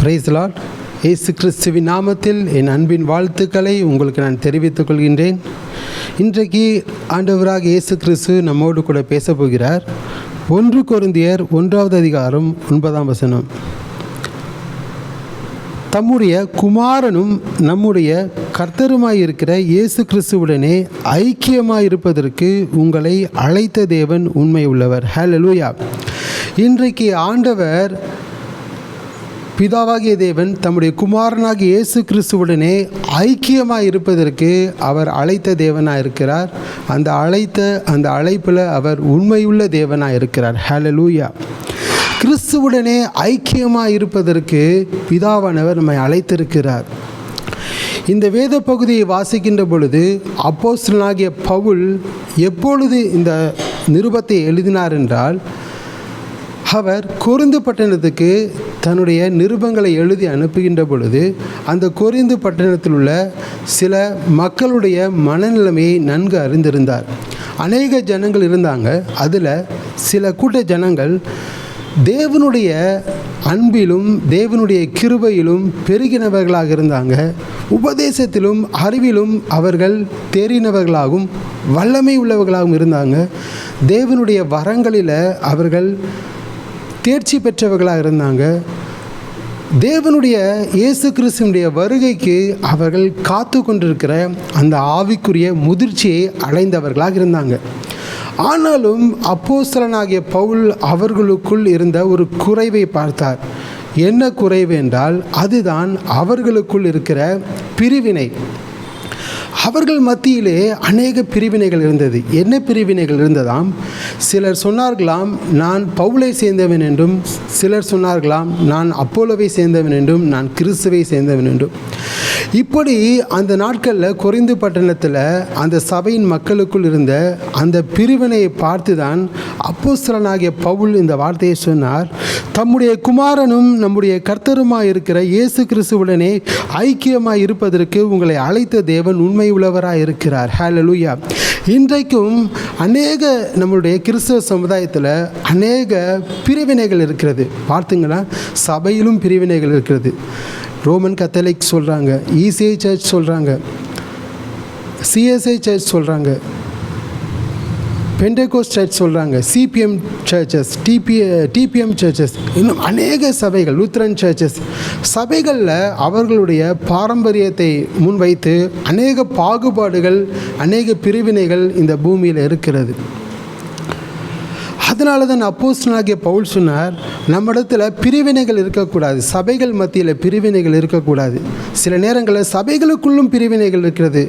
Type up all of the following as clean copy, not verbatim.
Price Lord. இயேசு கிறிஸ்துவின் நாமத்தில் என் அன்பின் வாழ்த்துக்களை உங்களுக்கு நான் தெரிவித்துக் கொள்கின்றேன். இன்றைக்கு ஆண்டவராக இயேசு கிறிஸ்து நம்மோடு கூட பேச போகிறார். 1 கொரிந்தியர் 1வது அதிகாரம் 9ஆம் வசனம். தம்முடைய குமாரனும் நம்முடைய கர்த்தருமாயிருக்கிற இயேசு கிறிஸ்துவுடனே ஐக்கியமாயிருப்பதற்கு உங்களை அழைத்த தேவன் உண்மை உள்ளவர். ஹல்லேலூயா. இன்றைக்கு ஆண்டவர் பிதாவாகிய தேவன் தம்முடைய குமாரனாகிய இயேசு கிறிஸ்துவுடனே ஐக்கியமாக இருப்பதற்கு அவர் அழைத்த தேவனாக இருக்கிறார். அந்த அழைப்பில் அவர் உண்மையுள்ள தேவனாக இருக்கிறார். ஹல்லேலூயா. கிறிஸ்துவுடனே ஐக்கியமாக இருப்பதற்கு பிதாவானவர் நம்மை அழைத்திருக்கிறார். இந்த வேத பகுதியை வாசிக்கின்ற பொழுது அப்போஸ்தலனாகிய பவுல் எப்பொழுது இந்த நிருபத்தை எழுதினார் என்றால், அவர் கொரிந்து பட்டணத்துக்கு தன்னுடைய நிருபங்களை எழுதி அனுப்புகின்ற பொழுது அந்த கொரிந்து பட்டணத்தில் உள்ள சில மக்களுடைய மனநிலைமையை நன்கு அறிந்திருந்தார். அநேக ஜனங்கள் இருந்தாங்க. அதில் சில கூட்ட ஜனங்கள் தேவனுடைய அன்பிலும் தேவனுடைய கிருபையிலும் பெருகினவர்களாக இருந்தாங்க. உபதேசத்திலும் அறிவிலும் அவர்கள் தேறினவர்களாகவும் வல்லமை உள்ளவர்களாகவும் இருந்தாங்க. தேவனுடைய வரங்களில் அவர்கள் தேர்ச்சி பெற்றவர்களாக இருந்தாங்க. தேவனுடைய இயேசு கிறிஸ்துவினுடைய வருகைக்கு அவர்கள் காத்து கொண்டிருக்கிற அந்த ஆவிக்குரிய முதிர்ச்சியை அடைந்தவர்களாக இருந்தாங்க. ஆனாலும் அப்போஸ்தலனாகிய பவுல் அவர்களுக்குள் இருந்த ஒரு குறைவை பார்த்தார். என்ன குறைவு என்றால், அதுதான் அவர்களுக்குள் இருக்கிற பிரிவினை. அவர்கள் மத்தியிலே அநேக பிரிவினைகள் இருந்தது. என்ன பிரிவினைகள் இருந்ததாம்? சிலர் சொன்னார்களாம், நான் பவுலை சேர்ந்தவன் என்றும், சிலர் சொன்னார்களாம், நான் அப்போலோவை சேர்ந்தவன் என்றும், நான் கிறிஸ்துவை சேர்ந்தவன் என்றும். இப்படி அந்த நாட்களில் கொரிந்து பட்டணத்தில் அந்த சபையின் மக்களுக்குள் இருந்த அந்த பிரிவினையை பார்த்து தான் அப்போஸ்தலனாகிய பவுல் இந்த வார்த்தையை சொன்னார். தம்முடைய குமாரனும் நம்முடைய கர்த்தருமாய் இருக்கிற இயேசு கிறிஸ்துவுடனே ஐக்கியமாய் இருப்பதற்கு உங்களை அழைத்த தேவன் உண்மை உள்ளவராக இருக்கிறார். ஹல்லேலூயா. இன்றைக்கும் அநேக நம்முடைய கிறிஸ்தவ சமுதாயத்தில் அநேக பிரிவினைகள் இருக்கிறது. பார்த்துங்களா, சபையிலும் பிரிவினைகள் இருக்கிறது. ரோமன் கத்தோலிக் சொல்கிறாங்க, இசிஐ சர்ச் சொல்கிறாங்க, சிஎஸ்ஐ சர்ச் சொல்கிறாங்க, பெண்டேகோஸ்ட் சர்ச் சொல்கிறாங்க, சிபிஎம் சர்ச்சஸ், டிபிஎம் சர்ச்சஸ், இன்னும் அநேக சபைகள், லூத்ரன் சர்ச்சஸ். சபைகளில் அவர்களுடைய பாரம்பரியத்தை முன்வைத்து அநேக பாகுபாடுகள், அநேக பிரிவினைகள் இந்த பூமியில் இருக்கிறது. அதனால தான் அப்போஸ்தலனாகிய பவுல் சொன்னார், நம்ம இடத்துல பிரிவினைகள் இருக்கக்கூடாது, சபைகள் மத்தியில் பிரிவினைகள் இருக்கக்கூடாது. சில நேரங்களில் சபைகளுக்குள்ளும் பிரிவினைகள் இருக்கிறது.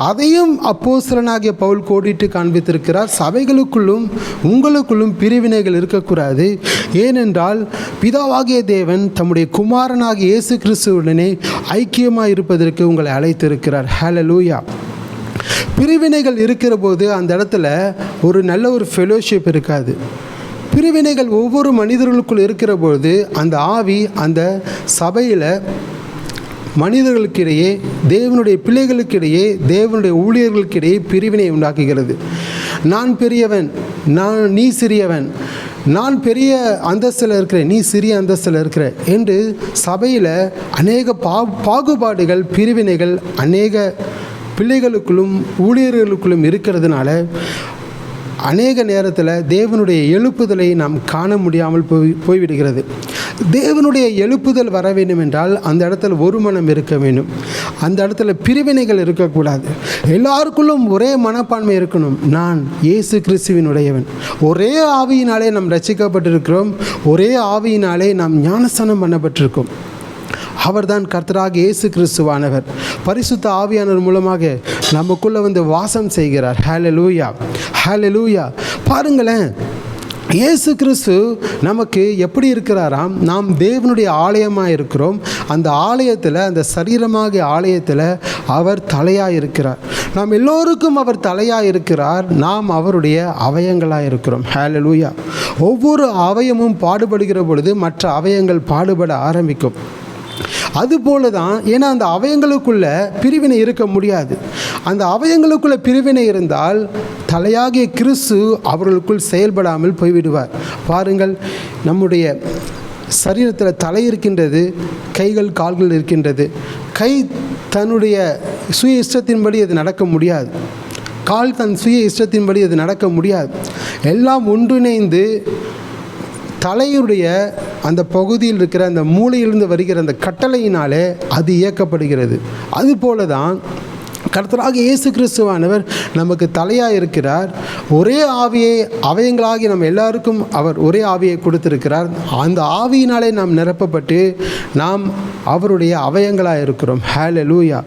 அதையும் அப்போஸ்தலனாகிய பவுல் கோடிட்டு காண்பித்திருக்கிறார். சபைகளுக்குள்ளும் உங்களுக்குள்ளும் பிரிவினைகள் இருக்கக்கூடாது. ஏனென்றால் பிதாவாகிய தேவன் தம்முடைய குமாரனாகிய இயேசு கிறிஸ்துவுடனே ஐக்கியமாக இருப்பதற்கு உங்களை அழைத்திருக்கிறார். ஹல்லேலூயா. பிரிவினைகள் இருக்கிற போது அந்த இடத்துல ஒரு நல்ல ஒரு ஃபெலோஷிப் இருக்காது. பிரிவினைகள் ஒவ்வொரு மனிதர்களுக்குள் இருக்கிற பொழுது அந்த ஆவி அந்த சபையில் மனிதர்களுக்கிடையே, தேவனுடைய பிள்ளைகளுக்கிடையே, தேவனுடைய ஊழியர்களுக்கிடையே பிரிவினை உண்டாக்குகிறது. நான் பெரியவன், நீ சிறியவன், நான் பெரிய அந்தஸ்தில் இருக்கிறேன், நீ சிறிய அந்தஸ்தில் இருக்கிற என்று சபையில் அநேக பாகுபாடுகள், பிரிவினைகள் அநேக பிள்ளைகளுக்குள்ளும் ஊழியர்களுக்குள்ளும் இருக்கிறதுனால அநேக நேரத்தில் தேவனுடைய எழுப்புதலை நாம் காண முடியாமல் போய்விடுகிறது. தேவனுடைய எழுப்புதல் வர வேண்டும் என்றால் அந்த இடத்துல ஒரு மனம் இருக்க வேண்டும். அந்த இடத்துல பிரிவினைகள் இருக்கக்கூடாது. எல்லாருக்குள்ளும் ஒரே மனப்பான்மை இருக்கணும். நான் இயேசு கிறிஸ்துவினுடையவன். ஒரே ஆவியினாலே நாம் ரட்சிக்கப்பட்டிருக்கிறோம். ஒரே ஆவியினாலே நாம் ஞானஸ்நானம் பண்ணப்பட்டிருக்கோம். அவர்தான் கர்த்தராகிய இயேசு கிறிஸ்துவானவர். பரிசுத்த ஆவியானவர் மூலமாக நமக்குள்ளே வந்து வாசம் செய்கிறார். ஹல்லேலூயா, ஹல்லேலூயா. பாருங்களேன், இயேசு கிறிஸ்து நமக்கு எப்படி இருக்கிறாராம்? நாம் தேவனுடைய ஆலயமாக இருக்கிறோம். அந்த ஆலயத்தில், அந்த சரீரமாகிய ஆலயத்தில் அவர் தலையாக இருக்கிறார். நாம் எல்லோருக்கும் அவர் தலையாக இருக்கிறார். நாம் அவருடைய அவயங்களாக இருக்கிறோம். ஹல்லேலூயா. ஒவ்வொரு அவயமும் பாடுபடுகிற பொழுது மற்ற அவயங்கள் பாடுபட ஆரம்பிக்கும். அதுபோல தான். ஏன்னா அந்த அவயங்களுக்குள்ள பிரிவினை இருக்க முடியாது. அந்த அவயங்களுக்குள்ள பிரிவினை இருந்தால் தலையாகிய கிறிஸ்து அவர்களுக்குள் செயல்படாமல் போய்விடுவார். பாருங்கள், நம்முடைய சரீரத்தில் தலை இருக்கின்றது, கைகள் கால்கள் இருக்கின்றது. கை தன்னுடைய சுய இஷ்டத்தின்படி அது நடக்க முடியாது, கால் தன் சுய இஷ்டத்தின்படி அது நடக்க முடியாது. எல்லாம் ஒன்றிணைந்து தலையுடைய அந்த பகுதியில் இருக்கிற அந்த மூளையிலிருந்து வருகிற அந்த கட்டளையினாலே அது இயக்கப்படுகிறது. அதுபோல தான் கர்த்தராக இயேசு கிறிஸ்துவானவர் நமக்கு தலையாக இருக்கிறார். ஒரே ஆவியை அவயங்களாகி நம்ம எல்லாருக்கும் அவர் ஒரே ஆவியை கொடுத்திருக்கிறார். அந்த ஆவியினாலே நாம் நிரப்பப்பட்டு நாம் அவருடைய அவயங்களாக இருக்கிறோம். ஹல்லேலூயா.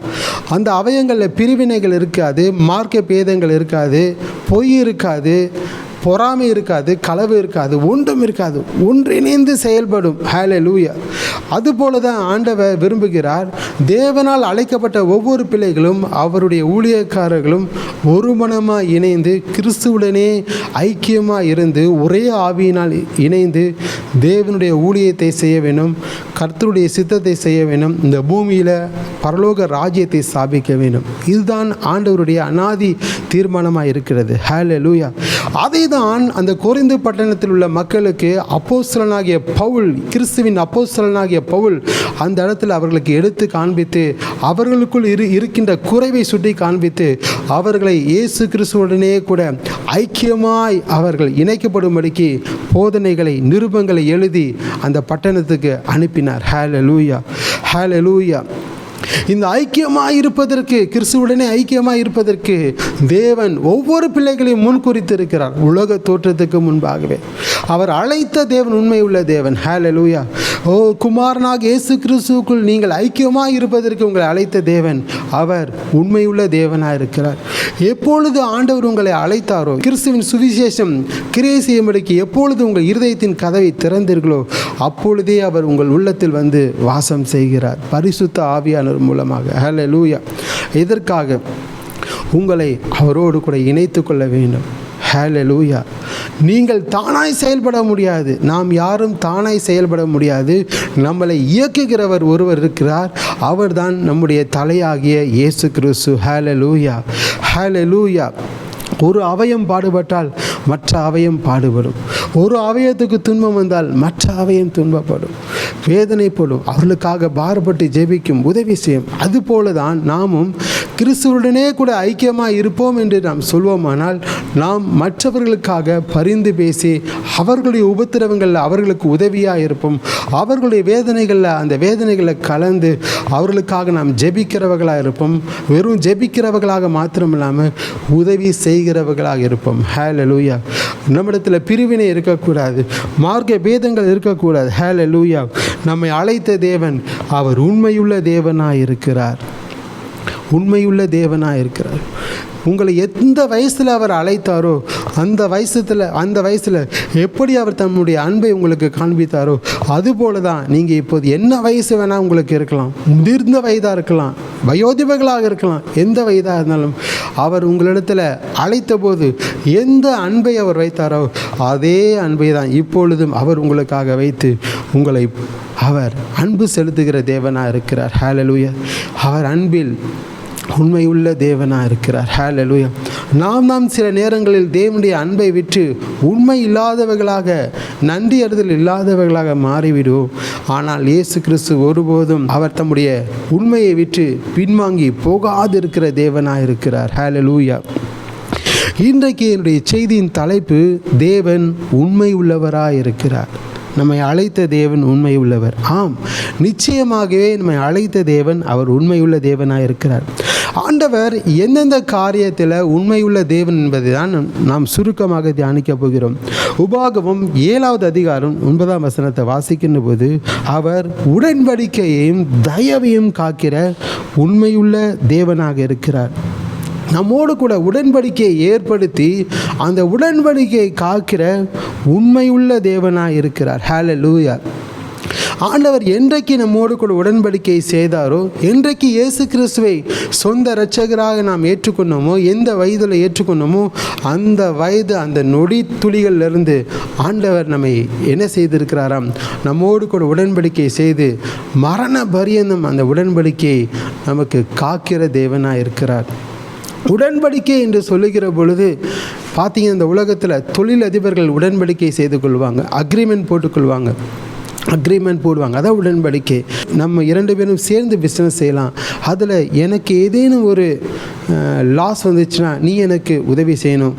அந்த அவயங்களில் பிரிவினைகள் இருக்காது, மார்க்க பேதங்கள் இருக்காது, பொய் இருக்காது, பொறாமை இருக்காது, களவு இருக்காது, ஒன்றும் இருக்காது, ஒன்றிணைந்து செயல்படும். ஹல்லேலூயா. அதுபோல தான் ஆண்டவர் விரும்புகிறார். தேவனால் அழைக்கப்பட்ட ஒவ்வொரு பிள்ளைகளும் அவருடைய ஊழியக்காரர்களும் ஒரு மனமாக இணைந்து கிறிஸ்துவுடனே ஐக்கியமாக இருந்து ஒரே ஆவியினால் இணைந்து தேவனுடைய ஊழியத்தை செய்ய வேண்டும், கர்த்தருடைய சித்தத்தை செய்ய வேண்டும், இந்த பூமியில் பரலோக ராஜ்யத்தை ஸ்தாபிக்க வேண்டும். இதுதான் ஆண்டவருடைய அநாதி தீர்மானமாக இருக்கிறது. ஹல்லேலூயா. அதை தான் அந்த கொரிந்து பட்டணத்தில் உள்ள மக்களுக்கு அப்போஸ்தலனாகிய பவுல், கிறிஸ்துவின் அப்போஸ்தலனாகிய பவுல் அந்த இடத்துல அவர்களுக்கு எடுத்து காண்பித்து அவர்களுக்குள் இருக்கின்ற குறைவை சுட்டி காண்பித்து அவர்களை இயேசு கிறிஸ்துவுடனே கூட ஐக்கியமாய் அவர்கள் இணைக்கப்படும்படிக்கு போதனைகளை, நிருபங்களை எழுதி அந்த பட்டணத்துக்கு அனுப்பினார். ஹல்லேலூயா, ஹல்லேலூயா. இந்த ஐக்கியமாக இருப்பதற்கு, கிறிஸ்துவுடனே ஐக்கியமாக இருப்பதற்கு தேவன் ஒவ்வொரு பிள்ளைகளையும் முன்குறித்திருக்கிறார். உலக தோற்றத்துக்கு முன்பாகவே அவர் அழைத்த தேவன் உண்மை உள்ள தேவன். ஹல்லேலூயா. ஓ குமாரனாக இயேசு கிறிஸ்துவுக்குள் நீங்கள் ஐக்கியமாக இருப்பதற்கு உங்களை அழைத்த தேவன் அவர் உண்மையுள்ள தேவனாக இருக்கிறார். எப்பொழுது ஆண்டவர் உங்களை அழைத்தாரோ, கிறிஸ்துவின் சுவிசேஷம் கிரியை செய்யும்படிக்கு எப்பொழுது உங்கள் இருதயத்தின் கதவை திறந்தீர்களோ அப்பொழுதே அவர் உங்கள் உள்ளத்தில் வந்து வாசம் செய்கிறார், பரிசுத்த ஆவியானவர் மூலமாக. ஹல்லேலூயா. இதற்காக உங்களை அவரோடு கூட இணைத்து கொள்ள வேண்டும். ஹல்லேலூயா. நீங்கள் தானாய் செயல்பட முடியாது, நாம் யாரும் தானாய் செயல்பட முடியாது. நம்மளை இயக்குகிறவர் ஒருவர் இருக்கிறார், அவர்தான் நம்முடைய தலையாகிய இயேசு கிறிஸ்து. ஹல்லேலூயா, ஹல்லேலூயா. ஒரு அவயம் பாடுபட்டால் மற்ற அவயம் பாடுபடும், ஒரு அவயத்துக்கு துன்பம் வந்தால் மற்ற அவயம் துன்பப்படும், வேதனைப்படும், அவர்களுக்காக பாரப்பட்டு ஜெபிக்கும், உதவி செய்யும். அதுபோல தான் நாமும் கிறிஸ்துவுடனே கூட ஐக்கியமாக இருப்போம் என்று நாம் சொல்வோமானால் நாம் மற்றவர்களுக்காக பரிந்து பேசி அவர்களுடைய உபத்திரவங்களில் அவர்களுக்கு உதவியாக இருப்போம். அவர்களுடைய வேதனைகளில் அந்த வேதனைகளை கலந்து அவர்களுக்காக நாம் ஜெபிக்கிறவர்களாக இருப்போம். வெறும் ஜெபிக்கிறவர்களாக மாத்திரமில்லாமல் உதவி செய்கிறவர்களாக இருப்போம். ஹல்லேலூயா. நம்மிடத்தில் பிரிவினை இருக்கக்கூடாது, மார்க்க பேதங்கள் இருக்கக்கூடாது. ஹல்லேலூயா. நம்மை அழைத்த தேவன் அவர் உண்மையுள்ள தேவனாக இருக்கிறார், உண்மையுள்ள தேவனாக இருக்கிறார். உங்களை எந்த வயசில் அவர் அழைத்தாரோ அந்த வயசில் எப்படி அவர் தன்னுடைய அன்பை உங்களுக்கு காண்பித்தாரோ அதுபோல தான் நீங்கள் இப்போது என்ன வயசு வேணால் உங்களுக்கு இருக்கலாம், முதிர்ந்த வயதாக இருக்கலாம், வயோதிபர்களாக இருக்கலாம், எந்த வயதாக இருந்தாலும் அவர் உங்களிடத்தில் அழைத்த போது எந்த அன்பை அவர் வைத்தாரோ அதே அன்பை தான் இப்பொழுதும் அவர் உங்களுக்காக வைத்து உங்களை அவர் அன்பு செலுத்துகிற தேவனாக இருக்கிறார். ஹல்லேலூயா. அவர் அன்பில் உண்மையுள்ள தேவனாக இருக்கிறார். ஹல்லேலூயா. நாம் சில நேரங்களில் தேவனுடைய அன்பை விட்டு உண்மை இல்லாதவர்களாக, நன்றி அறிதல் இல்லாதவர்களாக மாறிவிடுவோம். ஆனால் இயேசு கிறிஸ்து ஒருபோதும் அவர் தம்முடைய உண்மையை விட்டு பின்வாங்கி போகாதிருக்கிற தேவனாக இருக்கிறார். ஹல்லேலூயா. இன்றைக்கு என்னுடைய செய்தியின் தலைப்பு தேவன் உண்மை உள்ளவராக இருக்கிறார். நம்மை அழைத்த தேவன் உண்மை உள்ளவர். ஆம், நிச்சயமாகவே நம்மை அழைத்த தேவன் அவர் உண்மையுள்ள தேவனாக இருக்கிறார். ஆண்டவர் எந்தெந்த காரியத்தில் உண்மையுள்ள தேவன் என்பதை தான் நாம் சுருக்கமாக தியானிக்க போகிறோம். உபாகமம் 7வது அதிகாரம் 9ஆம் வசனத்தை வாசிக்கின்ற போது அவர் உடன்படிக்கையையும் தயவையும் காக்கிற உண்மையுள்ள தேவனாக இருக்கிறார். நம்மோடு கூட உடன்படிக்கையை ஏற்படுத்தி அந்த உடன்படிக்கையை காக்கிற உண்மையுள்ள தேவனாக இருக்கிறார். ஹல்லேலூயா. ஆண்டவர் என்றைக்கு நம்மோடு கூட உடன்படிக்கை செய்தாரோ, என்றைக்கு இயேசு கிறிஸ்துவை சொந்த இரட்சகராக நாம் ஏற்றுக்கொண்டோமோ, எந்த வயதில் ஏற்றுக்கொண்டோமோ அந்த வயது, அந்த நொடி துளிகளிலிருந்து ஆண்டவர் நம்மை என்ன செய்திருக்கிறாராம், நம்மோடு கூட உடன்படிக்கை செய்து மரண பரியந்தம் அந்த உடன்படிக்கையை நமக்கு காக்கிற தேவனாக இருக்கிறார். உடன்படிக்கை என்று சொல்லுகிற பொழுது பார்த்தீங்கன்னா, இந்த உலகத்தில் தொழில் அதிபர்கள் உடன்படிக்கை செய்து கொள்வாங்க, அக்ரிமெண்ட் போட்டுக்கொள்வாங்க. அக்ரிமெண்ட் போடுவாங்க. அதான் உடன்படிக்கை. நம்ம 2 பேரும் சேர்ந்து பிஸ்னஸ் செய்யலாம். அதில் எனக்கு ஏதேனும் ஒரு லாஸ் வந்துச்சுன்னா நீ எனக்கு உதவி செய்யணும்,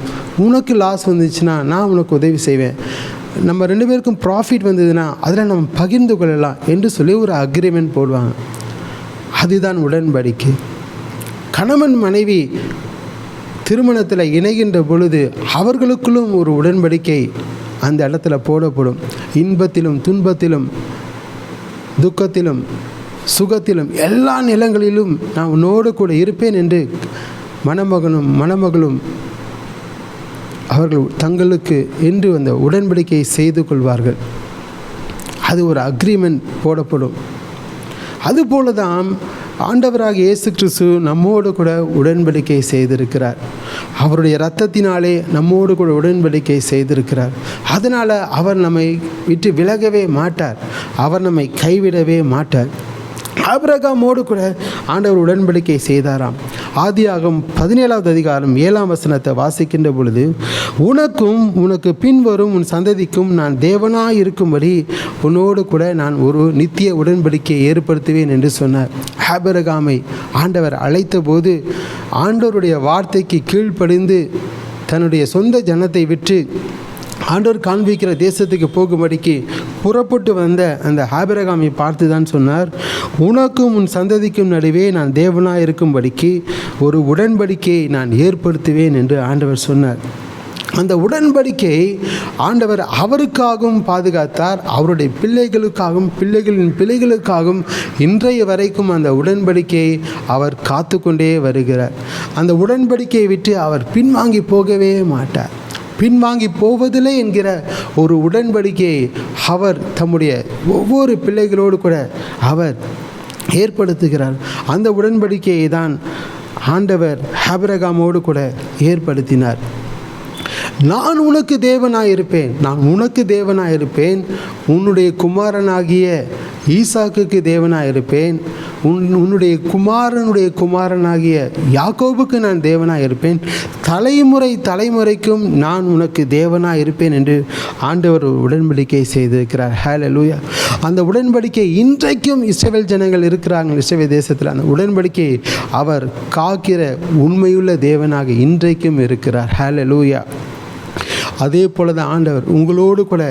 உனக்கு லாஸ் வந்துச்சுன்னா நான் உனக்கு உதவி செய்வேன், நம்ம 2 பேருக்கும் ப்ராஃபிட் வந்ததுன்னா அதில் நம்ம பகிர்ந்து கொள்ளலாம் என்று சொல்லி ஒரு அக்ரிமெண்ட் போடுவாங்க. அதுதான் உடன்படிக்கை. கணவன் மனைவி திருமணத்தில் இணைகின்ற பொழுது அவர்களுக்குள்ளும் ஒரு உடன்படிக்கை அந்த இடத்துல போடப்படும். இன்பத்திலும் துன்பத்திலும் துக்கத்திலும் சுகத்திலும் எல்லா நிலங்களிலும் நான் உன்னோடு கூட இருப்பேன் என்று மணமகனும் மணமகளும் அவர்கள் தங்களுக்கு என்று அந்த உடன்படிக்கையை செய்து கொள்வார்கள். அது ஒரு அக்ரிமெண்ட் போடப்படும். அதுபோல தான் ஆண்டவராக இயேசு கிறிஸ்து நம்மோடு கூட உடன்படிக்கை செய்திருக்கிறார். அவருடைய இரத்தத்தினாலே நம்மோடு கூட உடன்படிக்கை செய்திருக்கிறார். அதனால் அவர் நம்மை விட்டு விலகவே மாட்டார், அவர் நம்மை கைவிடவே மாட்டார். ஆபிரகாமோடு கூட ஆண்டவர் உடன்படிக்கை செய்தாராம். ஆதியாகமம் 17வது அதிகாரம் 7ஆம் வசனத்தை வாசிக்கின்ற பொழுது, உனக்கும் உனக்கு பின்வரும் உன் சந்ததிக்கும் நான் தேவனாய் இருக்கும்படி உன்னோடு கூட நான் ஒரு நித்திய உடன்படிக்கையை ஏற்படுத்துவேன் என்று சொன்னார். ஆபிரகாமை ஆண்டவர் அழைத்த போது ஆண்டவருடைய வார்த்தைக்கு கீழ்ப்படிந்து தன்னுடைய சொந்த ஜனத்தை விட்டு ஆண்டவர் காண்பிக்கிற தேசத்துக்கு போகும்படிக்கு புறப்பட்டு வந்த அந்த ஆபிரகாமை பார்த்து தான் சொன்னார், உனக்கும் உன் சந்ததிக்கும் நடுவே நான் தேவனாக இருக்கும்படிக்கு ஒரு உடன்படிக்கையை நான் ஏற்படுத்துவேன் என்று ஆண்டவர் சொன்னார். அந்த உடன்படிக்கை ஆண்டவர் அவருக்காகவும் பாதுகாத்தார், அவருடைய பிள்ளைகளுக்காகவும் பிள்ளைகளின் பிள்ளைகளுக்காகவும் இன்றைய வரைக்கும் அந்த உடன்படிக்கையை அவர் காத்து கொண்டே வருகிறார். அந்த உடன்படிக்கையை விட்டு அவர் பின்வாங்கி போகவே மாட்டார். பின்வாங்கி போவதில்லை என்கிற ஒரு உடன்படிக்கையை அவர் தம்முடைய ஒவ்வொரு பிள்ளைகளோடு கூட அவர் ஏற்படுத்துகிறார். அந்த உடன்படிக்கையை தான் ஆண்டவர் ஆபிரகாமோடு கூட ஏற்படுத்தினார். நான் உனக்கு தேவனாயிருப்பேன், நான் உனக்கு தேவனாயிருப்பேன், உன்னுடைய குமாரனாகிய ஈசாக்குக்கு தேவனாயிருப்பேன், உன்னுடைய குமாரனுடைய குமாரனாகிய யாக்கோபுக்கு நான் தேவனாயிருப்பேன், தலைமுறை தலைமுறைக்கும் நான் உனக்கு தேவனாயிருப்பேன் என்று ஆண்டவர் உடன்படிக்கை செய்திருக்கிறார். ஹல்லேலூயா. அந்த உடன்படிக்கை இன்றைக்கும் இஸ்ரவேல் ஜனங்கள் இருக்கிறாங்க. இஸ்ரவேல் தேசத்தில் அந்த உடன்படிக்கை அவர் காக்கிற உண்மையுள்ள தேவனாக இன்றைக்கும் இருக்கிறார். ஹல்லேலூயா. அதே போல தான் ஆண்டவர் உங்களோடு கூட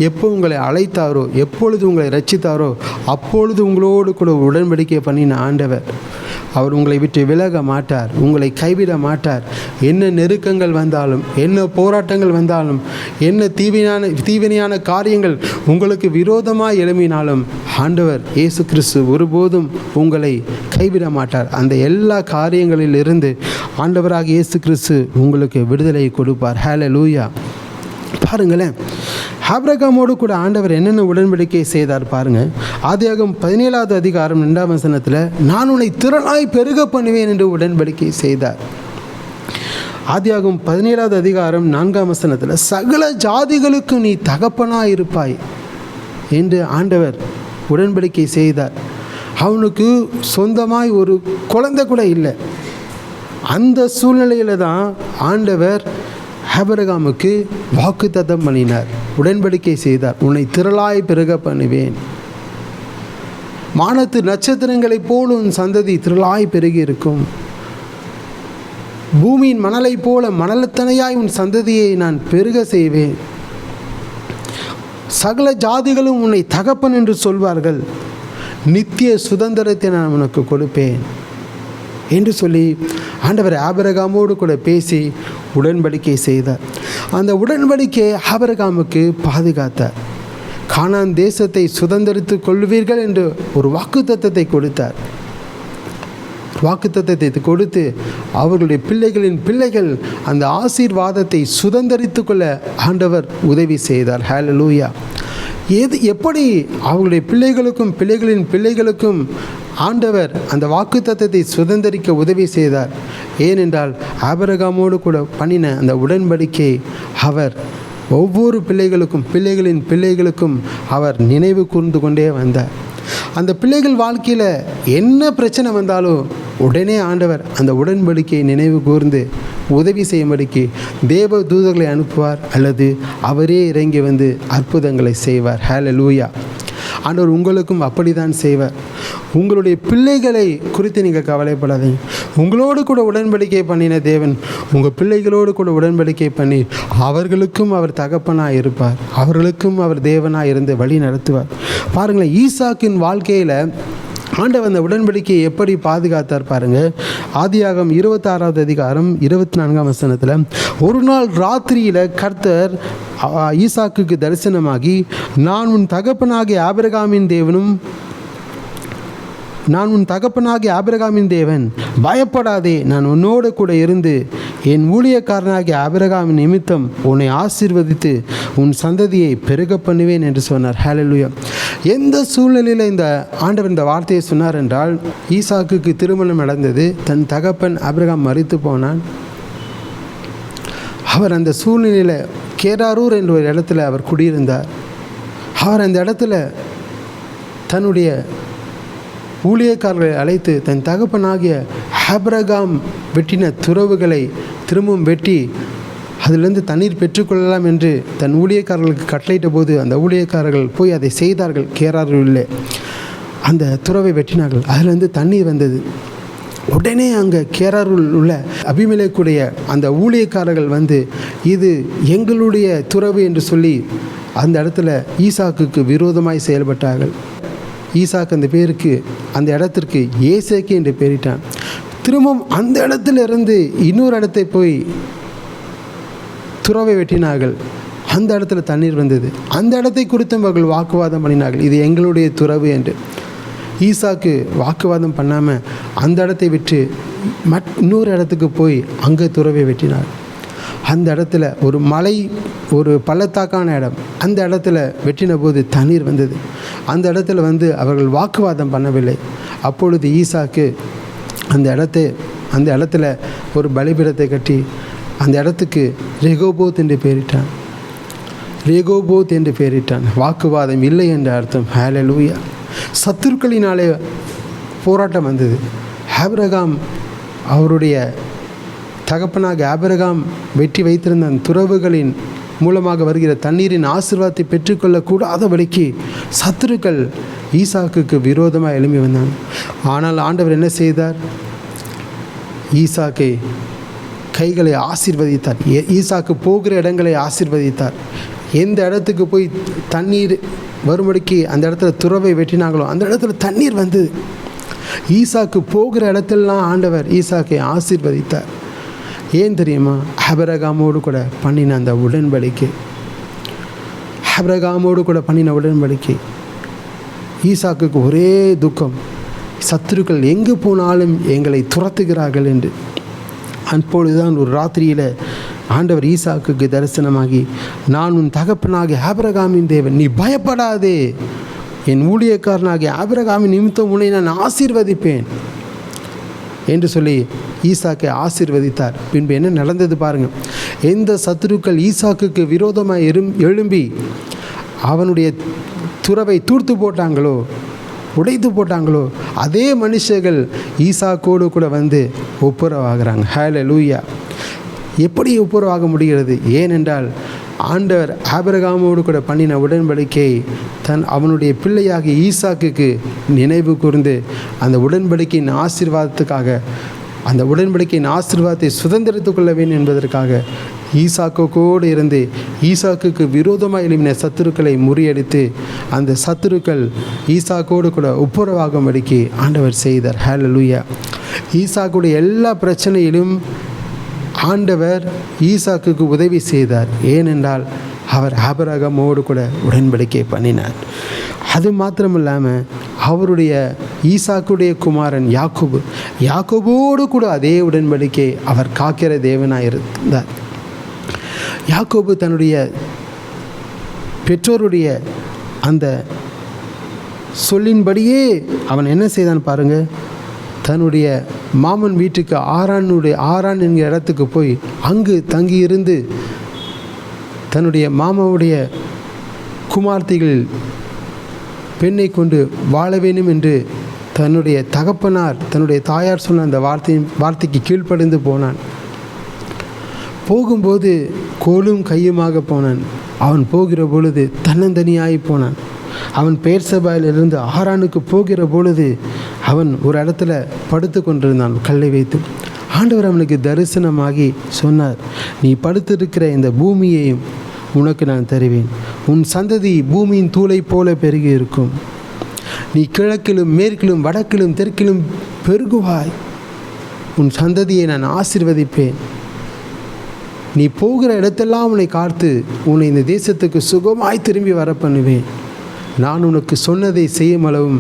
எப்போ உங்களை அழைத்தாரோ, எப்பொழுது உங்களை ரட்சித்தாரோ அப்பொழுது உங்களோடு கூட உடன்படிக்கை பண்ணின ஆண்டவர் அவர் உங்களை விட்டு விலக மாட்டார், உங்களை கைவிட மாட்டார். என்ன நெருக்கங்கள் வந்தாலும், என்ன போராட்டங்கள் வந்தாலும், என்ன தீவினையான காரியங்கள் உங்களுக்கு விரோதமாக எழும்பினாலும் ஆண்டவர் இயேசு கிறிஸ்து ஒருபோதும் உங்களை கைவிட மாட்டார். அந்த எல்லா காரியங்களிலிருந்து ஆண்டவராக இயேசு கிறிஸ்து உங்களுக்கு விடுதலை கொடுப்பார். ஹல்லேலூயா. பாருங்களேன், ஆபிரகாமோடு கூட ஆண்டவர் என்னென்ன உடன்படிக்கை செய்தார் பாருங்கள். ஆதியாகமம் 17வது அதிகாரம் 2ஆம் வசனத்தில், நான் உன்னை திரளாய் பெருக பண்ணுவேன் என்று உடன்படிக்கை செய்தார். ஆதியாகமம் 17வது அதிகாரம் 4ஆம் வசனத்தில், சகல ஜாதிகளுக்கு நீ தகப்பனாய் இருப்பாய் என்று ஆண்டவர் உடன்படிக்கை செய்தார். அவனுக்கு சொந்தமாய் ஒரு குழந்தை கூட இல்லை. அந்த சூழ்நிலையில் தான் ஆண்டவர் ஆபிரகாமுக்கு வாக்குத்தத்தம் பண்ணினார், உடன்படிக்கை செய்தார். உன்னை திரளாய் பெருக பண்ணுவேன், வானத்து நட்சத்திரங்களைப் போல உன் சந்ததி திரளாய் பெருகி இருக்கும், பூமியின் மணலைப் போல மணலத்தனையாய் உன் சந்ததியை நான் பெருக செய்வேன், சகல ஜாதிகளும் உன்னை தகப்பன் என்று சொல்வார்கள், நித்திய சுதந்திரத்தை நான் உனக்கு கொடுப்பேன் என்று சொல்லி ஆண்டவர் ஆபிரகாமோடு கூட பேசி உடன்படிக்கை செய்தார். அந்த உடன்படிக்கை ஆபிரகாமுக்கு பாதுகாத்தார். கானான் தேசத்தை சுதந்திரித்து கொள்வீர்கள் என்று ஒரு வாக்குத்தத்தத்தை கொடுத்தார். வாக்குத்தத்தத்தை கொடுத்து அவர்களுடைய பிள்ளைகளின் பிள்ளைகள் அந்த ஆசீர்வாதத்தை சுதந்திரித்து கொள்ள ஆண்டவர் உதவி செய்தார். ஹல்லேலூயா. எப்படி அவர்களுடைய பிள்ளைகளுக்கும் பிள்ளைகளின் பிள்ளைகளுக்கும் ஆண்டவர் அந்த வாக்குத்தத்தத்தை சுதந்திரிக்க உதவி செய்தார். ஏனென்றால் ஆபிரகாமோடு கூட பண்ணின அந்த உடன்படிக்கை அவர் ஒவ்வொரு பிள்ளைகளுக்கும் பிள்ளைகளின் பிள்ளைகளுக்கும் அவர் நினைவு கூர்ந்து கொண்டே வந்தார். அந்த பிள்ளைகள் வாழ்க்கையில் என்ன பிரச்சனை வந்தாலும் உடனே ஆண்டவர் அந்த உடன்படிக்கையை நினைவு கூர்ந்து உதவி செய்யும்படிக்கு தேவ தூதர்களை அனுப்புவார், அல்லது அவரே இறங்கி வந்து அற்புதங்களை செய்வார். ஹல்லேலூயா. ஆண்டவர் உங்களுக்கும் அப்படி தான் செய்வார். உங்களுடைய பிள்ளைகளை குறித்து நீங்கள் கவலைப்படாதீங்க. உங்களோடு கூட உடன்படிக்கை பண்ணின தேவன் உங்கள் பிள்ளைகளோடு கூட உடன்படிக்கை பண்ணி அவர்களுக்கும் அவர் தகப்பனாக இருப்பார். அவர்களுக்கும் அவர் தேவனாக இருந்து வழி நடத்துவார். பாருங்களேன், ஈசாக்கின் வாழ்க்கையில் ஆண்டவர் அந்த உடன்படிக்கையை எப்படி பாதுகாத்தார் பாருங்கள். ஆதியாகமம் 26வது அதிகாரம் 24ஆம் வசனத்தில், ஒரு நாள் ராத்திரியில் கர்த்தர் ஈசாக்குக்கு தரிசனமாகி, நான் உன் தகப்பனாகிய ஆபிரகாமின் தேவன், பயப்படாதே, நான் உன்னோடு கூட இருந்து என் ஊழியக்காரனாகிய ஆபிரகாமின் நிமித்தம் உன்னை ஆசீர்வதித்து உன் சந்ததியை பெருக பண்ணுவேன் என்று சொன்னார். ஹல்லேலூயா. எந்த சூழ்நிலையில் இந்த ஆண்டவர் இந்த வார்த்தையை சொன்னார் என்றால், ஈசாக்குக்கு திருமணம் நடந்தது. தன் தகப்பன் ஆபிரகாம் மரித்து போனான். அவர் அந்த சூழ்நிலையில் கேராரூர் என்ற ஒரு இடத்துல அவர் குடியிருந்தார். அவர் அந்த இடத்துல தன்னுடைய ஊழியக்காரர்களை அழைத்து தன் தகப்பனாகிய ஆபிரகாம் வெட்டின துறவுகளை திரும்பவும் வெட்டி அதிலிருந்து தண்ணீர் பெற்றுக்கொள்ளலாம் என்று தன் ஊழியக்காரர்களுக்கு கட்டளையிட்ட போது அந்த ஊழியக்காரர்கள் போய் அதை செய்தார்கள். கேராரூரில் அந்த துறவை வெட்டினார்கள். அதிலிருந்து தண்ணீர் வந்தது. உடனே அங்கே கேராரூரில் உள்ள அபிமெலேக்குடைய அந்த ஊழியக்காரர்கள் வந்து, இது எங்களுடைய துறவு என்று சொல்லி அந்த இடத்துல ஈசாக்குக்கு விரோதமாய் செயல்பட்டார்கள். ஈசாக்கு அந்த இடத்திற்கு ஏசேக்கு என்று பெயரிட்டான். திரும்பவும் அந்த இடத்துல இருந்து இன்னொரு இடத்தை போய் துறவை வெட்டினார்கள். அந்த இடத்துல தண்ணீர் வந்தது. அந்த இடத்தை குறித்தும் அவர்கள் வாக்குவாதம் பண்ணினார்கள், இது எங்களுடைய துறவு என்று. ஈசாக்கு வாக்குவாதம் பண்ணாமல் அந்த இடத்தை விட்டு இன்னொரு இடத்துக்கு போய் அங்கே துறவை வெட்டினார். அந்த இடத்துல ஒரு மலை, ஒரு பள்ளத்தாக்கான இடம், அந்த இடத்துல வெட்டின போது தண்ணீர் வந்தது. அந்த இடத்துல வந்து அவர்கள் வாக்குவாதம் பண்ணவில்லை. அப்பொழுது ஈசாக்கு அந்த இடத்துல ஒரு பலிபீடத்தை கட்டி அந்த இடத்துக்கு ரெகோபோத் என்று பெயரிட்டான். வாக்குவாதம் இல்லை என்ற அர்த்தம். ஹல்லேலூயா. சத்துருக்களினாலே போராட்டம் வந்தது. ஆபிரகாம் அவருடைய தகப்பனாக ஆபிரகாம் வெட்டி வைத்திருந்த அந்த துறவுகளின் மூலமாக வருகிற தண்ணீரின் ஆசீர்வாதத்தை பெற்றுக்கொள்ளக்கூடாதபடிக்கு சத்துருக்கள் ஈசாக்குக்கு விரோதமாக எழும்பி வந்தாங்க. ஆனால் ஆண்டவர் என்ன செய்தார்? ஈசாக்கை கைகளை ஆசீர்வதித்தார். ஈசாக்கு போகிற இடங்களை ஆசீர்வதித்தார். எந்த இடத்துக்கு போய் தண்ணீர் வரும்படிக்கு அந்த இடத்துல துறவை வெட்டினாங்களோ அந்த இடத்துல தண்ணீர் வந்தது. ஈசாக்கு போகிற இடத்துலலாம் ஆண்டவர் ஈசாக்கை ஆசீர்வதித்தார். ஏன் தெரியுமா? ஆபிரகாமோடு கூட பண்ணின அந்த உடன்படிக்கை. ஈசாக்குக்கு ஒரே துக்கம், சத்துருக்கள் எங்கு போனாலும் எங்களை துரத்துகிறார்கள் என்று. அப்பொழுதுதான் ஒரு ராத்திரியில் ஆண்டவர் ஈசாக்குக்கு தரிசனமாகி, நான் உன் தகப்பனாகிய ஆபிரகாமின் தேவன், நீ பயப்படாதே, என் ஊழியக்காரனாகிய ஆபிரகாமின் நிமித்தம் உன்னை நான் ஆசீர்வதிப்பேன் என்று சொல்லி ஈசாக்கை ஆசீர்வதித்தார். பின்பு என்ன நடந்தது பாருங்கள். எந்த சத்துருக்கள் ஈசாக்குக்கு விரோதமாக எழும்பி அவனுடைய துறவை தூர்த்து போட்டாங்களோ, உடைத்து போட்டாங்களோ, அதே மனுஷர்கள் ஈசாக்கோடு கூட வந்து ஒப்புரவாகிறாங்க. ஹல்லேலூயா. எப்படி ஒப்புரவாக முடிகிறது? ஏனென்றால் ஆண்டவர் ஆபிரகாமோடு கூட பண்ணின உடன்படிக்கை அவனுடைய பிள்ளையாகிய ஈசாக்குக்கு நினைவு கூர்ந்து அந்த உடன்படிக்கையின் ஆசீர்வாதத்துக்காக, அந்த உடன்படிக்கையின் ஆசீர்வாதத்தை சுதந்திரத்துக் கொள்ள வேண்டும் என்பதற்காக ஈசாக்கோடு இருந்து ஈசாக்குக்கு விரோதமாக எழுப்பின சத்துருக்களை முறியடித்து அந்த சத்துருக்கள் ஈசாக்கோடு கூட ஒப்புரவாகும்படிக்கு ஆண்டவர் செய்தார். ஹல்லேலூயா. ஈசாக்குடைய எல்லா பிரச்சனையிலும் ஆண்டவர் ஈசாக்குக்கு உதவி செய்தார். ஏனென்றால் அவர் ஆபிரகாமோடு கூட உடன்படிக்கை பண்ணினார். அது மாத்திரமில்லாமல் அவருடைய ஈசாக்குடைய குமாரன் யாக்கோபோடு கூட அதே உடன்படிக்கை அவர் காக்கிற தேவனாக இருந்தார். யாக்கோபு தன்னுடைய பெற்றோருடைய அந்த சொல்லின்படியே அவன் என்ன செய்தான் பாருங்கள். தன்னுடைய மாமன் வீட்டுக்கு ஆரான் என்கிற இடத்துக்கு போய் அங்கு தங்கியிருந்து தன்னுடைய மாமாவுடைய குமார்த்திகள் பெண்ணை கொண்டு வாழ வேண்டும் என்று தன்னுடைய தகப்பனார், தன்னுடைய தாயார் சொன்ன அந்த வார்த்தைக்கு கீழ்ப்படிந்து போனான். போகும்போது கோலும் கையுமாக போனான். அவன் போகிற பொழுது தன்னந்தனியாகி போனான். அவன் பெயர்சபாயிலிருந்து ஆரானுக்கு போகிற பொழுது அவன் ஒரு இடத்துல படுத்து கொண்டிருந்தான் கல்லை வைத்து. ஆண்டவர் அவனுக்கு தரிசனமாகி சொன்னார், நீ படுத்திருக்கிற இந்த பூமியையும் உனக்கு நான் தருவேன். உன் சந்ததி பூமியின் தூளை போல பெருகி இருக்கும். நீ கிழக்கிலும் மேற்கிலும் வடக்கிலும் தெற்கிலும் பெருகுவாய். உன் சந்ததியை நான் ஆசீர்வதிப்பேன். நீ போகிற இடத்தெல்லாம் உன்னை காத்து உன்னை இந்த தேசத்துக்கு சுகமாய் திரும்பி வர பண்ணுவேன். நான் உனக்கு சொன்னதை செய்யும் அளவும்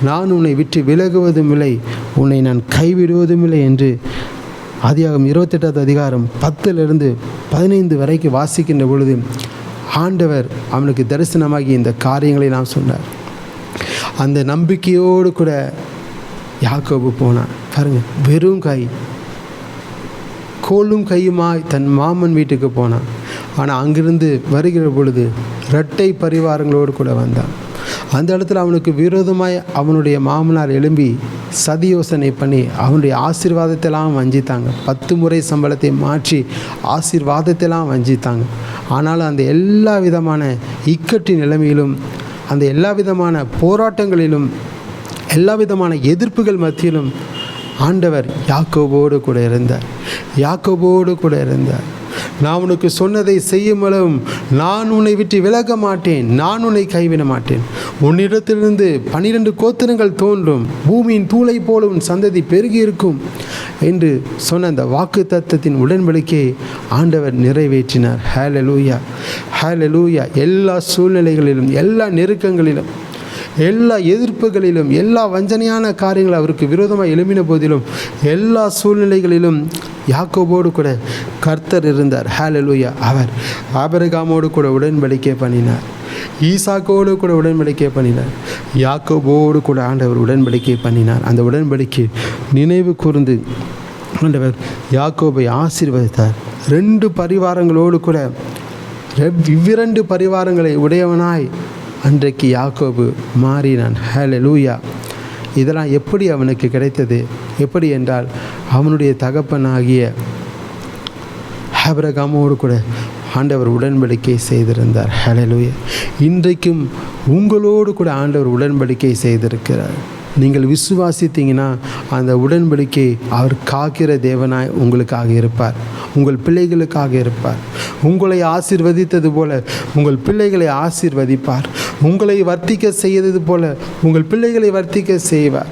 நான் உன்னை விட்டு விலகுவதும் இல்லை, உன்னை நான் கைவிடுவதும் இல்லை என்று ஆதியாகமம் 28வது அதிகாரம் 10-15 வரைக்கும் வாசிக்கின்ற பொழுது ஆண்டவர் அவனுக்கு தரிசனமாகி இந்த காரியங்களை நான் சொன்னார். அந்த நம்பிக்கையோடு கூட யாக்கோபு போனான். பாருங்கள், வெறும் கை, கோலும் கையுமாய் தன் மாமன் வீட்டுக்கு போனான். ஆனால் அங்கிருந்து வருகிற பொழுது இரட்டை பரிவாரங்களோடு கூட வந்தான். அந்த இடத்துல அவனுக்கு விரோதமாய் அவனுடைய மாமனார் எழும்பி சதி யோசனை பண்ணி அவனுடைய ஆசீர்வாதத்தெல்லாம் வஞ்சித்தாங்க. 10 முறை சம்பளத்தை மாற்றி ஆசீர்வாதத்தெல்லாம் வஞ்சித்தாங்க. ஆனாலும் அந்த எல்லா விதமான இக்கட்டு நிலைமையிலும், அந்த எல்லா விதமான போராட்டங்களிலும், எல்லா விதமான எதிர்ப்புகள் மத்தியிலும் ஆண்டவர் யாக்கோபோடு கூட இருந்தார். யாக்கோபோடு கூட இருந்தார். நான் உனக்கு சொன்னதை செய்யும் அளவும் நான் உன்னை விட்டு விலக மாட்டேன், நான் உன்னை கைவிட மாட்டேன். உன்னிடத்திலிருந்து 12 கோத்திரங்கள் தோன்றும், பூமியின் தூளை போல உன் சந்ததி பெருகி இருக்கும் என்று சொன்ன அந்த வாக்கு தத்தத்தின் உடன்படிக்கையை ஆண்டவர் நிறைவேற்றினார். ஹல்லேலூயா, ஹல்லேலூயா. எல்லா சூழ்நிலைகளிலும், எல்லா நெருக்கங்களிலும், எல்லா எதிர்ப்புகளிலும், எல்லா வஞ்சனையான காரியங்கள் அவருக்கு விரோதமாக எழும்பின போதிலும், எல்லா சூழ்நிலைகளிலும் யாக்கோபோடு கூட கர்த்தர் இருந்தார். ஹல்லேலூயா. அவர் ஆபிரகாமோடு கூட உடன்படிக்கை பண்ணினார், ஈசாக்கோடு கூட உடன்படிக்கை பண்ணினார், யாக்கோபோடு கூட ஆண்டவர் உடன்படிக்கை பண்ணினார். அந்த உடன்படிக்கை நினைவு கூர்ந்து ஆண்டவர் யாக்கோபை ஆசீர்வதித்தார். 2 பரிவாரங்களோடு கூட 2 பரிவாரங்களை உடையவனாய் அன்றைக்கு யாக்கோபு மாறினான். ஹல்லேலூயா. இதெல்லாம் எப்படி அவனுக்கு கிடைத்தது? எப்படி என்றால், அவனுடைய தகப்பனாகிய ஆபிரகாமோடு கூட ஆண்டவர் உடன்படிக்கை செய்திருந்தார். ஹல்லேலூயா. இன்றைக்கும் உங்களோடு கூட ஆண்டவர் உடன்படிக்கை செய்திருக்கிறார். நீங்கள் விசுவாசித்தீங்கன்னா அந்த உடன்படிக்கை அவர் காக்கிற தேவனாய் உங்களுக்காக இருப்பார், உங்கள் பிள்ளைகளுக்காக இருப்பார். உங்களை ஆசீர்வதித்தது போல உங்கள் பிள்ளைகளை ஆசீர்வதிப்பார். உங்களை வர்த்திக்க செய்தது போல உங்கள் பிள்ளைகளை வர்த்திக்க செய்வார்.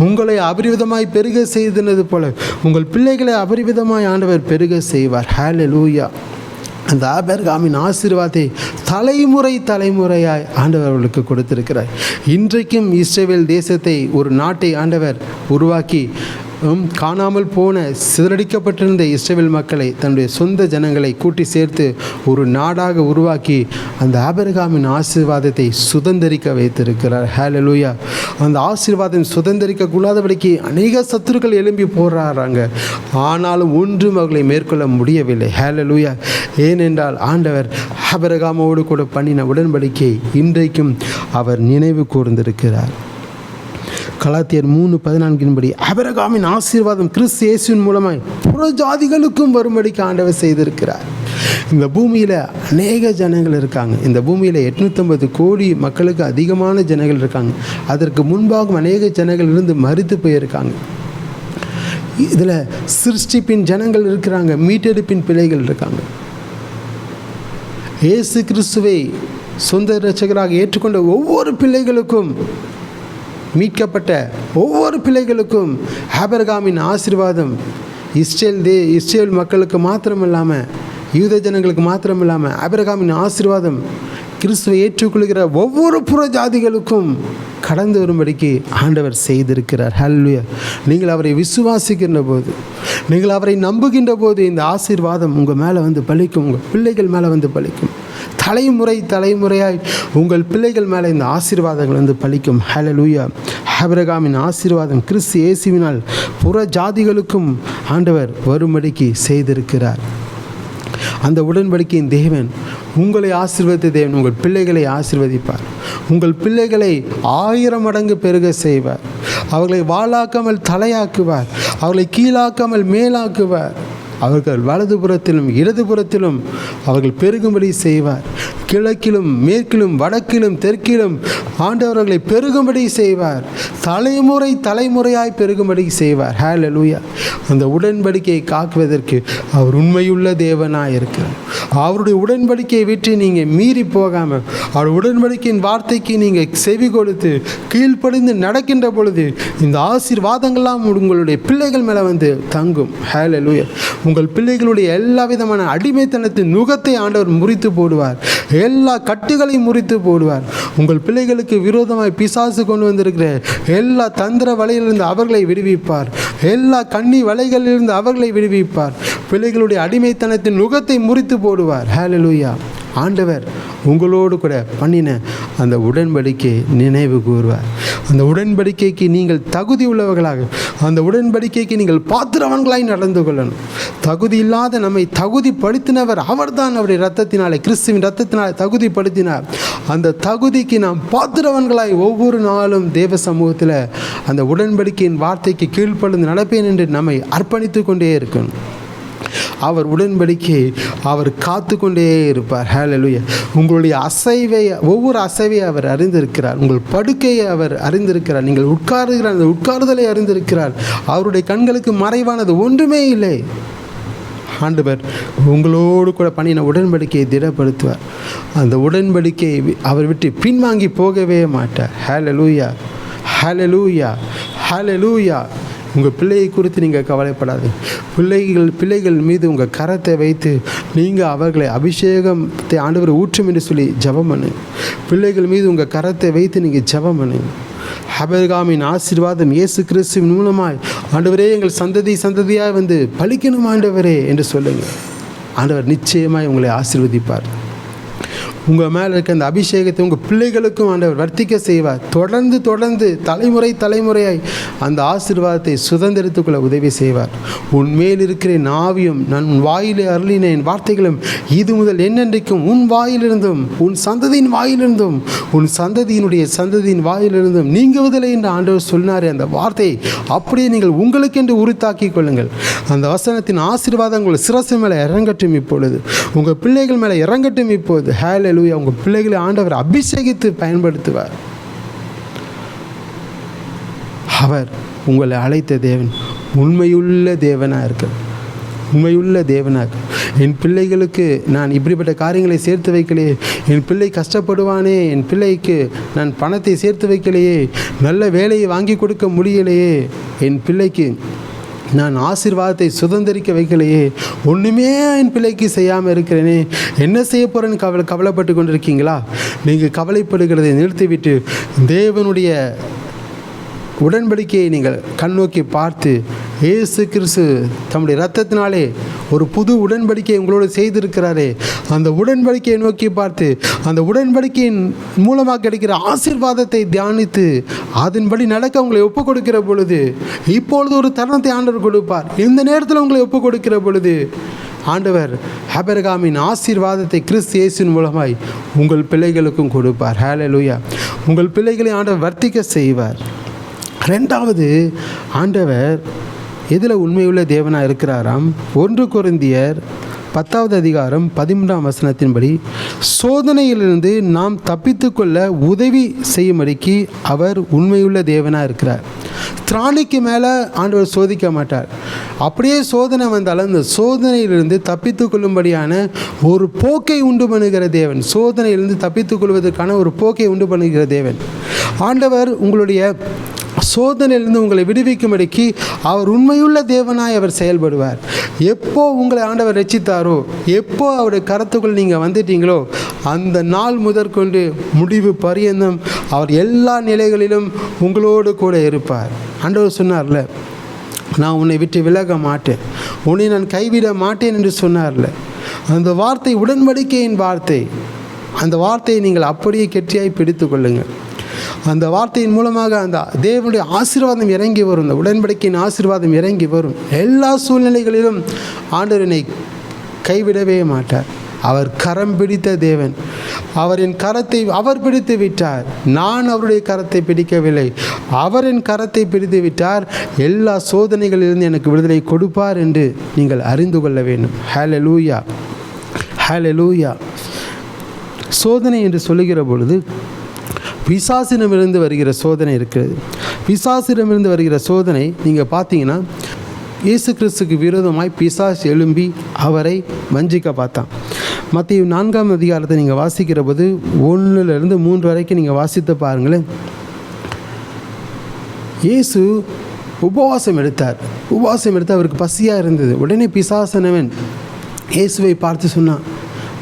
உங்களை அபரிவிதமாய் பெருக செய்தது போல உங்கள் பிள்ளைகளை அபரிவிதமாய் ஆண்டவர் பெருக செய்வார். ஹல்லேலூயா. அந்த ஆபிரகாமின் ஆசீர்வாதத்தை தலைமுறையாய் ஆண்டவர் அவர்களுக்கு கொடுத்திருக்கிறார். இன்றைக்கும் இஸ்ரவேல் தேசத்தை, ஒரு நாட்டை ஆண்டவர் உருவாக்கி காணாமல் போன சிதறடிக்கப்பட்டிருந்த இஸ்ரவேல் மக்களை, தன்னுடைய சொந்த ஜனங்களை கூட்டி சேர்த்து ஒரு நாடாக உருவாக்கி அந்த ஆபிரகாமின் ஆசீர்வாதத்தை சுதந்திரிக்க வைத்திருக்கிறார். ஹல்லேலூயா. அந்த ஆசீர்வாதம் சுதந்திரிக்கக்கூடாதபடிக்கு அநேக சத்துருக்கள் எழும்பி போராடுறாங்க. ஆனாலும் ஒன்றும் அவர்களை மேற்கொள்ள முடியவில்லை. ஹல்லேலூயா. ஏனென்றால் ஆண்டவர் ஆபிரகாமோடு கூட பண்ணின உடன்படிக்கை இன்றைக்கும் அவர் நினைவு கூர்ந்திருக்கிறார். கலாத்தியர் 3:14 ஆபிரகாமின் ஆசீர்வாதம் கிறிஸ்து இயேசுவின் மூலமாய் புற ஜாதிகளுக்கும் வரும்படிக்கு ஆண்டவர் செய்திருக்கிறார். இந்த பூமியில் அநேக ஜனங்கள் இருக்காங்க. இந்த பூமியில் 850 கோடி மக்களுக்கு அதிகமான ஜனங்கள் இருக்காங்க. அதற்கு முன்பாகவும் அநேக ஜனங்கள் இருந்து மரித்து போயிருக்காங்க. இதில் சிருஷ்டிப்பின் ஜனங்கள் இருக்கிறாங்க, மீட்டெடுப்பின் பிள்ளைகள் இருக்காங்க. இயேசு கிறிஸ்துவை சொந்த இரட்சகராக ஏற்றுக்கொண்ட ஒவ்வொரு பிள்ளைகளுக்கும், மீட்கப்பட்ட ஒவ்வொரு பிள்ளைகளுக்கும் ஆபிரகாமின் ஆசீர்வாதம் இஸ்ரேல் மக்களுக்கு மாத்திரமில்லாமல், யூத ஜனங்களுக்கு மாத்திரமில்லாமல் ஆபிரகாமின் ஆசீர்வாதம் கிறிஸ்துவை ஏற்றுக்கொள்கிற ஒவ்வொரு புற ஜாதிகளுக்கும் கடந்து வரும்படிக்கு ஆண்டவர் செய்திருக்கிறார். ஹல்லேலூயா. நீங்கள் அவரை விசுவாசிக்கின்ற போது, நீங்கள் அவரை நம்புகின்ற போது இந்த ஆசீர்வாதம் உங்கள் மேலே வந்து பலிக்கும், உங்கள் பிள்ளைகள் மேலே வந்து பலிக்கும். தலைமுறையாய் உங்கள் பிள்ளைகள் மேலே இந்த ஆசீர்வாதங்கள் வந்து பலிக்கும். ஹல்லேலூயா. ஆபிரகாமின் ஆசீர்வாதம் கிறிஸ்து இயேசுவினால் புற ஜாதிகளுக்கும் ஆண்டவர் வரும்படிக்கு செய்திருக்கிறார். அந்த உடன்படிக்கையின் தேவன் உங்களை ஆசீர்வதித்த தேவன் உங்கள் பிள்ளைகளை ஆசீர்வதிப்பார். உங்கள் பிள்ளைகளை 1000 மடங்கு பெருக செய்வார். அவர்களை வாளாக்காமல் தலையாக்குவார். அவர்களை கீழாக்காமல் மேலாக்குவார். அவர்கள் வலதுபுறத்திலும் இடதுபுறத்திலும் அவர்கள் பெருகும்படி செய்வார். கிழக்கிலும் மேற்கிலும் வடக்கிலும் தெற்கிலும் ஆண்டவர்களை பெருகும்படி செய்வார். தலைமுறை தலைமுறையாய் பெருகும்படி செய்வார். ஹல்லேலூயா. அந்த உடன்படிக்கையை காக்குவதற்கு அவர் உண்மையுள்ள தேவனாய் இருக்கிறார். அவருடைய உடன்படிக்கையை விட்டு நீங்கள் மீறி போகாமல் அவர் உடன்படிக்கையின் வார்த்தைக்கு நீங்கள் செவி கொடுத்து கீழ்ப்படிந்து நடக்கின்ற பொழுது இந்த ஆசீர்வாதங்கள்லாம் உங்களுடைய பிள்ளைகள் மேலே வந்து தங்கும். ஹல்லேலூயா. உங்கள் பிள்ளைகளுடைய எல்லா விதமான அடிமைத்தனத்தின் நுகத்தை ஆண்டவர் முறித்து போடுவார். எல்லா கட்டுகளையும் முறித்து போடுவார். உங்கள் பிள்ளைகளுக்கு விரோதமாய் பிசாசு கொண்டு வந்திருக்கிற எல்லா தந்திர வலையிலிருந்து அவர்களை விடுவிப்பார். எல்லா கண்ணி வலைகளிலிருந்து அவர்களை விடுவிப்பார். பிள்ளைகளுடைய அடிமைத்தனத்தின் நுகத்தை முறித்து போடுவார். ஹல்லேலூயா. ஆண்டவர் உங்களோடு கூட பண்ணின அந்த உடன்படிக்கை நினைவு கூறுவார். அந்த உடன்படிக்கைக்கு நீங்கள் தகுதி உள்ளவர்களாக, அந்த உடன்படிக்கைக்கு நீங்கள் பாத்திரவான்களாய் நடந்து கொள்ளணும். தகுதி இல்லாத நம்மை தகுதிப்படுத்தினவர் அவர்தான். அவருடைய இரத்தத்தினாலே, கிறிஸ்துவின் இரத்தத்தினாலே தகுதிப்படுத்தினார். அந்த தகுதிக்கு நாம் பாத்திரவான்களாய் ஒவ்வொரு நாளும் தேவ சமூகத்தில் அந்த உடன்படிக்கையின் வார்த்தைக்கு கீழ்ப்படிந்து நடப்பேன் என்று நம்மை அர்ப்பணித்து கொண்டே இருக்கணும். அவர் உடன்படிக்கை அவர் காத்து கொண்டே இருப்பார். ஹல்லேலூயா. உங்களுடைய ஒவ்வொரு அசைவை அவர் அறிந்திருக்கிறார். உங்கள் படுக்கையை அவர் அறிந்திருக்கிறார். நீங்கள் உட்காருகிற அந்த உட்காருதலை அறிந்திருக்கிறார். அவருடைய கண்களுக்கு மறைவானது ஒன்றுமே இல்லை. ஆண்டவர் உங்களோடு கூட பண்ணின உடன்படிக்கையை திடப்படுத்துவார். அந்த உடன்படிக்கையை அவர் விட்டு பின்வாங்கி போகவே மாட்டார். ஹல்லேலூயா. ஹல்லேலூயா. ஹல்லேலூயா. உங்கள் பிள்ளையை குறித்து நீங்கள் கவலைப்படாது. பிள்ளைகள் மீது உங்கள் கரத்தை வைத்து நீங்கள் அவர்களை அபிஷேகத்தை ஆண்டவர் ஊற்றும் என்று சொல்லி ஜெபம் பண்ணு. பிள்ளைகள் மீது உங்கள் கரத்தை வைத்து நீங்கள் ஜெபம் பண்ணு. ஆபிரகாமின் ஆசீர்வாதம் இயேசு கிறிஸ்துவின் மூலமாய் ஆண்டவரே எங்கள் சந்ததியாக வந்து பலிக்கணும் ஆண்டவரே என்று சொல்லுங்கள். ஆண்டவர் நிச்சயமாய் உங்களை ஆசீர்வதிப்பார். உங்கள் மேலே இருக்க அந்த அபிஷேகத்தை உங்கள் பிள்ளைகளுக்கும் ஆண்டவர் வர்த்திக்க செய்வார். தொடர்ந்து தலைமுறையாய் அந்த ஆசீர்வாதத்தை சுதந்திரத்துக்குள்ள உதவி செய்வார். உன் மேல் இருக்கிற ஆவியும் நான் உன் வாயிலே அருளின என் வார்த்தைகளும் இது முதல் என்னென்றைக்கும் உன் வாயிலிருந்தும் உன் சந்ததியின் வாயிலிருந்தும் உன் சந்ததியின் வாயிலிருந்தும் நீங்குவதில்லை என்று ஆண்டவர் சொன்னாரே, அந்த வார்த்தையை அப்படியே நீங்கள் உங்களுக்கென்று உறுத்தாக்கி கொள்ளுங்கள். அந்த வசனத்தின் ஆசீர்வாதம் உங்கள் சிரசு மேலே இறங்கட்டும். இப்பொழுது உங்கள் பிள்ளைகள் மேலே இறங்கட்டும். இப்போது ஹல்லேலூயா. உங்கள் பிள்ளைகளை ஆண்டவர் அபிஷேகித்து பயன்படுத்துவார். அவர் உங்களை அழைத்த தேவன் உண்மையுள்ள தேவனாக இருக்கிறார். உண்மையுள்ள தேவனாக என் பிள்ளைகளுக்கு நான் இப்படிப்பட்ட காரியங்களை சேர்த்து வைக்கலையே, என் பிள்ளை கஷ்டப்படுவானே, என் பிள்ளைக்கு நான் பணத்தை சேர்த்து வைக்கலையே, நல்ல வேலையை வாங்கி கொடுக்க முடியலையே, என் பிள்ளைக்கு நான் ஆசீர்வாதத்தை சுதந்திரிக்க வைக்கலையே, ஒன்றுமே என் பிள்ளைக்கு செய்யாமல் இருக்கிறேனே, என்ன செய்ய போகிறேன்னு கவலைப்பட்டு கொண்டிருக்கீங்களா? நீங்கள் கவலைப்படுகிறதை நிறுத்திவிட்டு தேவனுடைய உடன்படிக்கையை நீங்கள் கண்ணோக்கி பார்த்து இயேசு கிறிஸ்து தம்முடைய இரத்தத்தினாலே ஒரு புது உடன்படிக்கையை உங்களோடு செய்திருக்கிறாரே, அந்த உடன்படிக்கையை நோக்கி பார்த்து அந்த உடன்படிக்கையின் மூலமாக கிடைக்கிற ஆசீர்வாதத்தை தியானித்து அதன்படி நடக்க உங்களை ஒப்புக் கொடுக்கிற பொழுது இப்பொழுது ஒரு தருணத்தை ஆண்டவர் கொடுப்பார். இந்த நேரத்தில் உங்களை ஒப்புக் கொடுக்கிற பொழுது ஆண்டவர் ஆபிரகாமின் ஆசீர்வாதத்தை கிறிஸ்து இயேசுவின் மூலமாய் உங்கள் பிள்ளைகளுக்கும் கொடுப்பார். ஹல்லேலூயா. உங்கள் பிள்ளைகளை ஆண்டவர் வர்த்திக்க செய்வார். ரெண்டாவது, ஆண்டவர் எதில் உண்மையுள்ள தேவனாக இருக்கிறாராம்? 1 கொரிந்தியர் 10:13 சோதனையிலிருந்து நாம் தப்பித்து கொள்ள உதவி செய்யும்படிக்கு அவர் உண்மையுள்ள தேவனாக இருக்கிறார். திராணிக்கு மேலே ஆண்டவர் சோதிக்க மாட்டார். அப்படியே சோதனை வந்தாலும் அந்த சோதனையிலிருந்து தப்பித்து கொள்ளும்படியான ஒரு போக்கை உண்டு பண்ணுகிற தேவன். சோதனையிலிருந்து தப்பித்து கொள்வதற்கான ஒரு போக்கை உண்டு பண்ணுகிற தேவன். ஆண்டவர் உங்களுடைய சோதனையிலிருந்து உங்களை விடுவிக்கும்படிக்கு அவர் உண்மையுள்ள தேவனாய் அவர் செயல்படுவார். எப்போ உங்களை ஆண்டவர் ரட்சித்தாரோ, எப்போ அவருடைய கரத்துக்குள் நீங்கள் வந்துட்டீங்களோ அந்த நாள் முதற்கொண்டு முடிவு பரியந்தம் அவர் எல்லா நிலைகளிலும் உங்களோடு கூட இருப்பார். ஆண்டவர் சொன்னார்ல, நான் உன்னை விட்டு விலக மாட்டேன், உன்னை நான் கைவிட மாட்டேன் என்று சொன்னார்ல, அந்த வார்த்தை உடன்படிக்கையின் வார்த்தை. அந்த வார்த்தையை நீங்கள் அப்படியே கெட்டியாய் பிடித்து கொள்ளுங்கள். அந்த வார்த்தையின் மூலமாக அந்த தேவனுடைய ஆசீர்வாதம் இறங்கி வரும். அந்த உடன்படிக்கையின் ஆசீர்வாதம் இறங்கி வரும். எல்லா சூழ்நிலைகளிலும் ஆண்டவர் என்னை கைவிடவே மாட்டார். அவர் கரம் பிடித்த தேவன். அவரின் கரத்தை அவர் பிடித்து விட்டார். நான் அவருடைய கரத்தை பிடிக்கவில்லை, அவர் என் கரத்தை பிடித்து விட்டார். எல்லா சோதனைகளிலிருந்து எனக்கு விடுதலை கொடுப்பார் என்று நீங்கள் அறிந்து கொள்ள வேண்டும். ஹல்லேலூயா. ஹல்லேலூயா. சோதனை என்று சொல்லுகிற பொழுது பிசாசிடமிருந்து வருகிற சோதனை இருக்கிறது. பிசாசிடமிருந்து வருகிற சோதனை நீங்கள் பார்த்தீங்கன்னா, இயேசு கிறிஸ்துக்கு விரோதமாய் பிசாசு எழும்பி அவரை வஞ்சிக்க பார்த்தான். மத்தேயு 4ஆம் அதிகாரத்தை நீங்கள் வாசிக்கிற போது 1லிருந்து 3 வரைக்கும் நீங்கள் வாசித்து பாருங்களேன். இயேசு உபவாசம் எடுத்தார். உபவாசம் எடுத்து அவருக்கு பசியாக இருந்தது. உடனே பிசாசனவன் இயேசுவை பார்த்து சொன்னான்,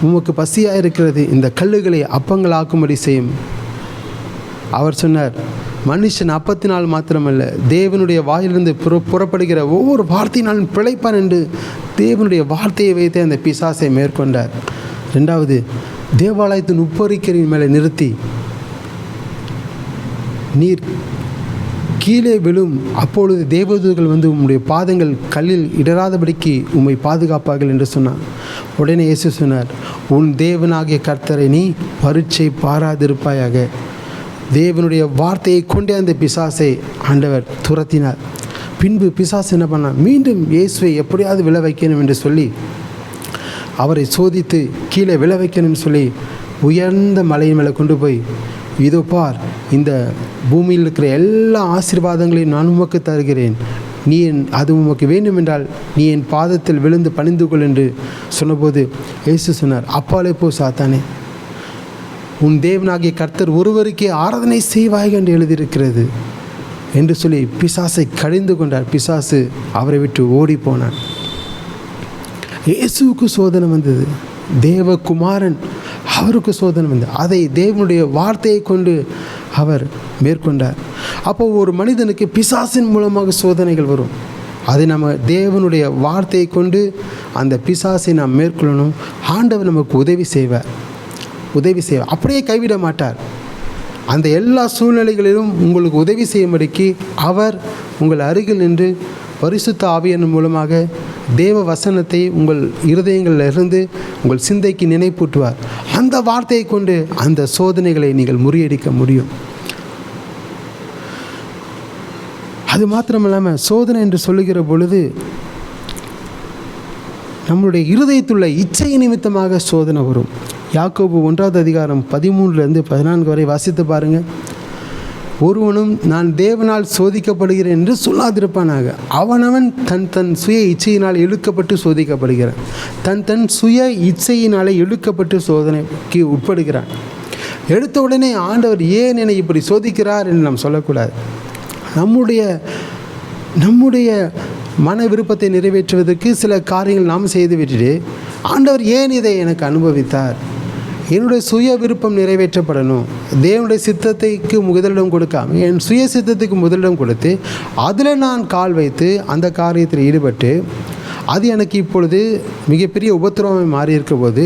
உமக்கு பசியாக இருக்கிறது, இந்த கல்லுகளை அப்பங்களாக்கும்படி செய்யும். அவர் சொன்னார், மனுஷன் அப்பத்தினால் மாத்திரமல்ல, தேவனுடைய வாயிலிருந்து புறப்படுகிற ஒவ்வொரு வார்த்தையினாலும் பிழைப்பான் என்று தேவனுடைய வார்த்தையை வைத்து அந்த பிசாசை மேற்கொண்டார். 2வது, தேவாலயத்தின் உப்பரிக்கரின் மேலே நிறுத்தி, நீர் கீழே விழும், அப்பொழுது தேவதூதர்கள் வந்து உம்முடைய பாதங்கள் கல்லில் இடராதபடிக்கு உம்மை பாதுகாப்பார்கள் என்று சொன்னார். உடனே இயேசு சொன்னார், உன் தேவனாகிய கர்த்தரை நீ பரீட்சை பாராதிருப்பாயாக. தேவனுடைய வார்த்தையை கொண்டே அந்த பிசாசை ஆண்டவர் துரத்தினார். பின்பு பிசாசு என்ன பண்ணார், மீண்டும் இயேசுவை எப்படியாவது விழ வைக்கணும் என்று சொல்லி அவரை சோதித்து கீழே விழ வைக்கணும்னு சொல்லி உயர்ந்த மலையின் மேலே கொண்டு போய், இதோ பார், இந்த பூமியில் இருக்கிற எல்லா ஆசீர்வாதங்களையும் நான் உமக்கு தருகிறேன், நீ அது உமக்கு வேண்டும் என்றால் நீ என் பாதத்தில் விழுந்து பணிந்து கொள் என்று சொன்னபோது இயேசு சொன்னார், அப்பாலே போ சாத்தானே, உன் தேவனாகிய கர்த்தர் ஒருவருக்கே ஆராதனை செய்வாய் என்று எழுதியிருக்கிறது என்று சொல்லி பிசாசை கடிந்து கொண்டார். பிசாசு அவரை விட்டு ஓடி போனான். இயேசுவுக்கு சோதனை வந்தது, தேவகுமாரன் அவருக்கு சோதனை வந்தது. அதை தேவனுடைய வார்த்தையை கொண்டு அவர் மேற்கொண்டார். அப்போ ஒரு மனிதனுக்கு பிசாசின் மூலமாக சோதனைகள் வரும். அதை நம்ம தேவனுடைய வார்த்தையை கொண்டு அந்த பிசாசை நாம் மேற்கொள்ளணும். ஆண்டவர் நமக்கு உதவி செய்வார். அப்படியே கைவிட மாட்டார். அந்த எல்லா சூழ்நிலைகளிலும் உங்களுக்கு உதவி செய்யும்படிக்கு அவர் உங்கள் அருகில் நின்று பரிசுத்த ஆவியின் மூலமாக தேவ வசனத்தை உங்கள் இருதயங்களிலிருந்து உங்கள் சிந்தைக்கு நினைப்பூட்டுவார். அந்த வார்த்தையை கொண்டு அந்த சோதனைகளை நீங்கள் முறியடிக்க முடியும். அது மாத்திரமில்லாமல் சோதனை என்று சொல்லுகிற பொழுது நம்முடைய இருதயத்துள்ள இச்சை நிமித்தமாக சோதனை வரும். யாக்கோபு 1ஆவது அதிகாரம் 13-14 வரை வாசித்து பாருங்கள். ஒருவனும் நான் தேவனால் சோதிக்கப்படுகிறேன் என்று சொல்லாதிருப்பானாக. அவனவன் தன் சுய இச்சையினால் இழுக்கப்பட்டு சோதிக்கப்படுகிறான். தன் சுய இச்சையினாலே இழுக்கப்பட்டு சோதனைக்கு உட்படுகிறான். எடுத்த உடனே ஆண்டவர் ஏன் என்னை இப்படி சோதிக்கிறார் என்று நாம் சொல்லக்கூடாது. நம்முடைய மன விருப்பத்தை நிறைவேற்றுவதற்கு சில காரியங்கள் நாம் செய்து விட்டுட்டு ஆண்டவர் ஏன் இதை எனக்கு அனுபவித்தார், என்னுடைய சுய விருப்பம் நிறைவேற்றப்படணும், தேவனுடைய சித்தத்துக்கு முதலிடம் கொடுக்காம என் சுய சித்தத்துக்கு முதலிடம் கொடுத்து அதில் நான் கால் வைத்து அந்த காரியத்தில் ஈடுபட்டு அது எனக்கு இப்பொழுது மிகப்பெரிய உபத்திரவமாக மாறி இருக்க போது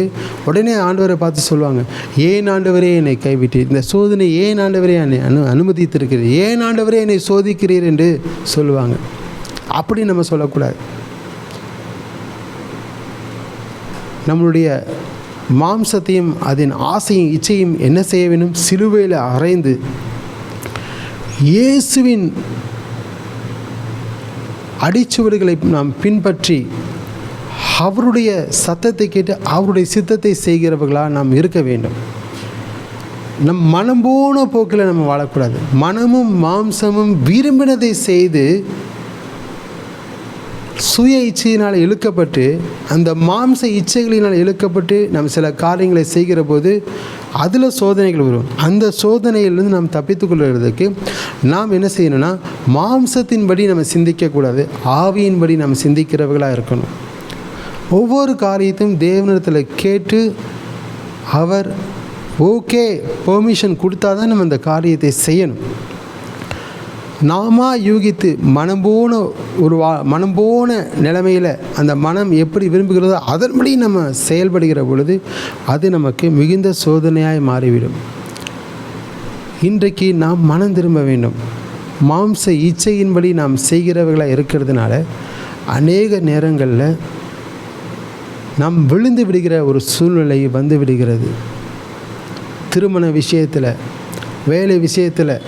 உடனே ஆண்டவரை பார்த்து சொல்லுவாங்க, ஏன் ஆண்டவரே என்னை கைவிட்டு, இந்த சோதனை ஏன் ஆண்டவரே என்னை அனுமதித்திருக்கிறீர், ஏன் ஆண்டவரே என்னை சோதிக்கிறீர் என்று சொல்லுவாங்க. அப்படி நம்ம சொல்லக்கூடாது. நம்மளுடைய மாம்சத்தையும் அதன் ஆசையும் இச்சையும் என்ன செய்ய வேண்டும், சிலுவையில் அறைந்து இயேசுவின் அடிச்சுவடுகளை நாம் பின்பற்றி அவருடைய சத்தத்தை கேட்டு அவருடைய சித்தத்தை செய்கிறவர்களாக நாம் இருக்க வேண்டும். நம் மனம் போன போக்கில் நம்ம வாழக்கூடாது. மனமும் மாம்சமும் விரும்பினதை செய்து சுய இச்சையினால் இழுக்கப்பட்டு அந்த மாம்ச இச்சைகளினால் இழுக்கப்பட்டு நம்ம சில காரியங்களை செய்கிற போது அதில் சோதனைகள் வரும். அந்த சோதனையிலிருந்து நாம் தப்பித்துக்கொள்கிறதுக்கு நாம் என்ன செய்யணும்னா, மாம்சத்தின்படி நம்ம சிந்திக்கக்கூடாது, ஆவியின்படி நம்ம சிந்திக்கிறவர்களாக இருக்கணும். ஒவ்வொரு காரியத்தையும் தேவனிடத்தில் கேட்டு அவர் ஓகே பெர்மிஷன் கொடுத்தா தான் நம்ம அந்த காரியத்தை செய்யணும். நாம யூகித்து மனம் போன நிலைமையில் அந்த மனம் எப்படி விரும்புகிறதோ அதன்படி நம்ம செயல்படுகிற பொழுது அது நமக்கு மிகுந்த சோதனையாய் மாறிவிடும். இன்றைக்கு நாம் மனம் திரும்ப வேண்டும். மாம்ச இச்சையின்படி நாம் செய்கிறவர்களாக இருக்கிறதுனால அநேக நேரங்களில் நாம் விழுந்து விடுகிற ஒரு சூழ்நிலை வந்து விடுகிறது. திருமண விஷயத்தில், வேலை விஷயத்தில்,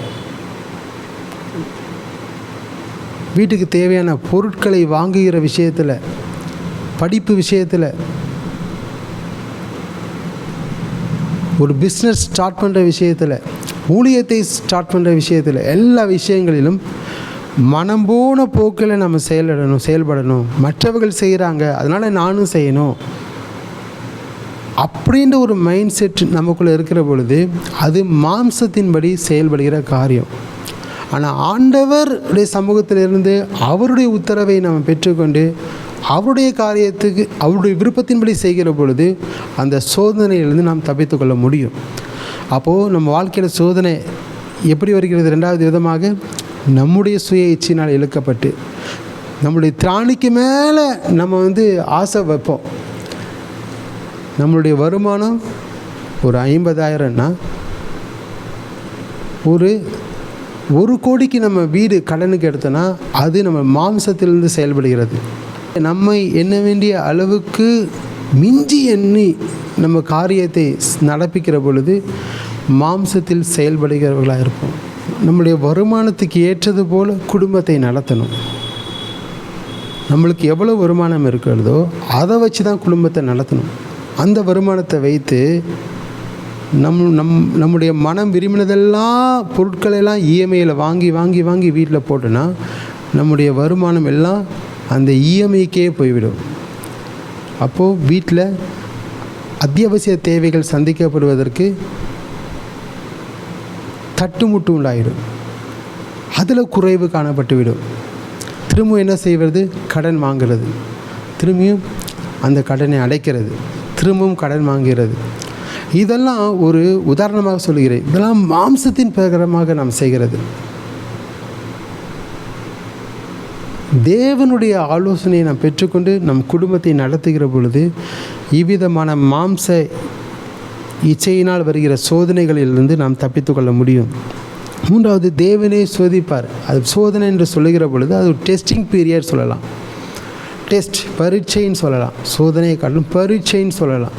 வீட்டுக்கு தேவையான பொருட்களை வாங்குகிற விஷயத்தில், படிப்பு விஷயத்தில், ஒரு பிஸ்னஸ் ஸ்டார்ட் பண்ணுற விஷயத்தில், ஊழியத்தை ஸ்டார்ட் பண்ணுற விஷயத்தில், எல்லா விஷயங்களிலும் மனம் போன போக்கில் நம்ம செயல்படணும். மற்றவர்கள் செய்கிறாங்க, அதனால் நானும் செய்யணும் அப்படின்ற ஒரு மைண்ட் செட் நமக்குள்ளே இருக்கிற பொழுது அது மாம்சத்தின்படி செயல்படுகிற காரியம். ஆனால் ஆண்டவருடைய சமூகத்திலிருந்து அவருடைய உத்தரவை நம்ம பெற்றுக்கொண்டு அவருடைய காரியத்துக்கு அவருடைய விருப்பத்தின்படி செய்கிற பொழுது அந்த சோதனையிலிருந்து நாம் தப்பித்து கொள்ள முடியும். அப்போது நம்ம வாழ்க்கையில் சோதனை எப்படி வருகிறது? ரெண்டாவது விதமாக, நம்முடைய சுய இச்சையினால் இழுக்கப்பட்டு நம்முடைய திராணிக்கு மேலே நம்ம ஆசை வைப்போம். நம்மளுடைய வருமானம் ஒரு 50,000ன்னா ஒரு கோடிக்கு நம்ம வீடு கடனுக்கு எடுத்தோன்னா அது நம்ம மாம்சத்திலிருந்து செயல்படுகிறது. நம்மை எண்ண வேண்டிய அளவுக்கு மிஞ்சி எண்ணி நம்ம காரியத்தை நடப்பிக்கிற பொழுது மாம்சத்தில் செயல்படுகிறவர்களாக இருப்போம். நம்முடைய வருமானத்துக்கு ஏற்றது போல் குடும்பத்தை நடத்தணும். நம்மளுக்கு எவ்வளோ வருமானம் இருக்கிறதோ அதை வச்சு தான் குடும்பத்தை நடத்தணும். அந்த வருமானத்தை வைத்து நம்முடைய மனம் விரும்பினதெல்லாம் பொருட்களெல்லாம் இஎம்ஐயில் வாங்கி வீட்டில் போட்டோன்னா நம்முடைய வருமானம் எல்லாம் அந்த இஎம்ஐக்கே போய்விடும். அப்போது வீட்டில் அத்தியாவசிய தேவைகள் சந்திக்கப்படுவதற்கு தட்டுமுட்டு உண்டாயிடும். அதில் குறைவு காணப்பட்டுவிடும். திரும்ப என்ன செய்வது? கடன் வாங்கிறது, திரும்பியும் அந்த கடனை அடைக்கிறது, திரும்பவும் கடன் வாங்கிறது. இதெல்லாம் ஒரு உதாரணமாக சொல்கிறேன். இதெல்லாம் மாம்சத்தின் பிரகாரமாக நாம் செய்கிறது. தேவனுடைய ஆலோசனையை நாம் பெற்றுக்கொண்டு நம் குடும்பத்தை நடத்துகிற பொழுது இவ்விதமான மாம்ச இச்சையினால் வருகிற சோதனைகளிலிருந்து நாம் தப்பித்து கொள்ள முடியும். மூன்றாவது, தேவனே சோதிப்பார். அது சோதனை என்று சொல்லுகிற பொழுது அது ஒரு டெஸ்டிங் பீரியட் சொல்லலாம். டெஸ்ட், பரீட்சைன்னு சொல்லலாம். சோதனையை காட்டிலும் பரீட்சைன்னு சொல்லலாம்.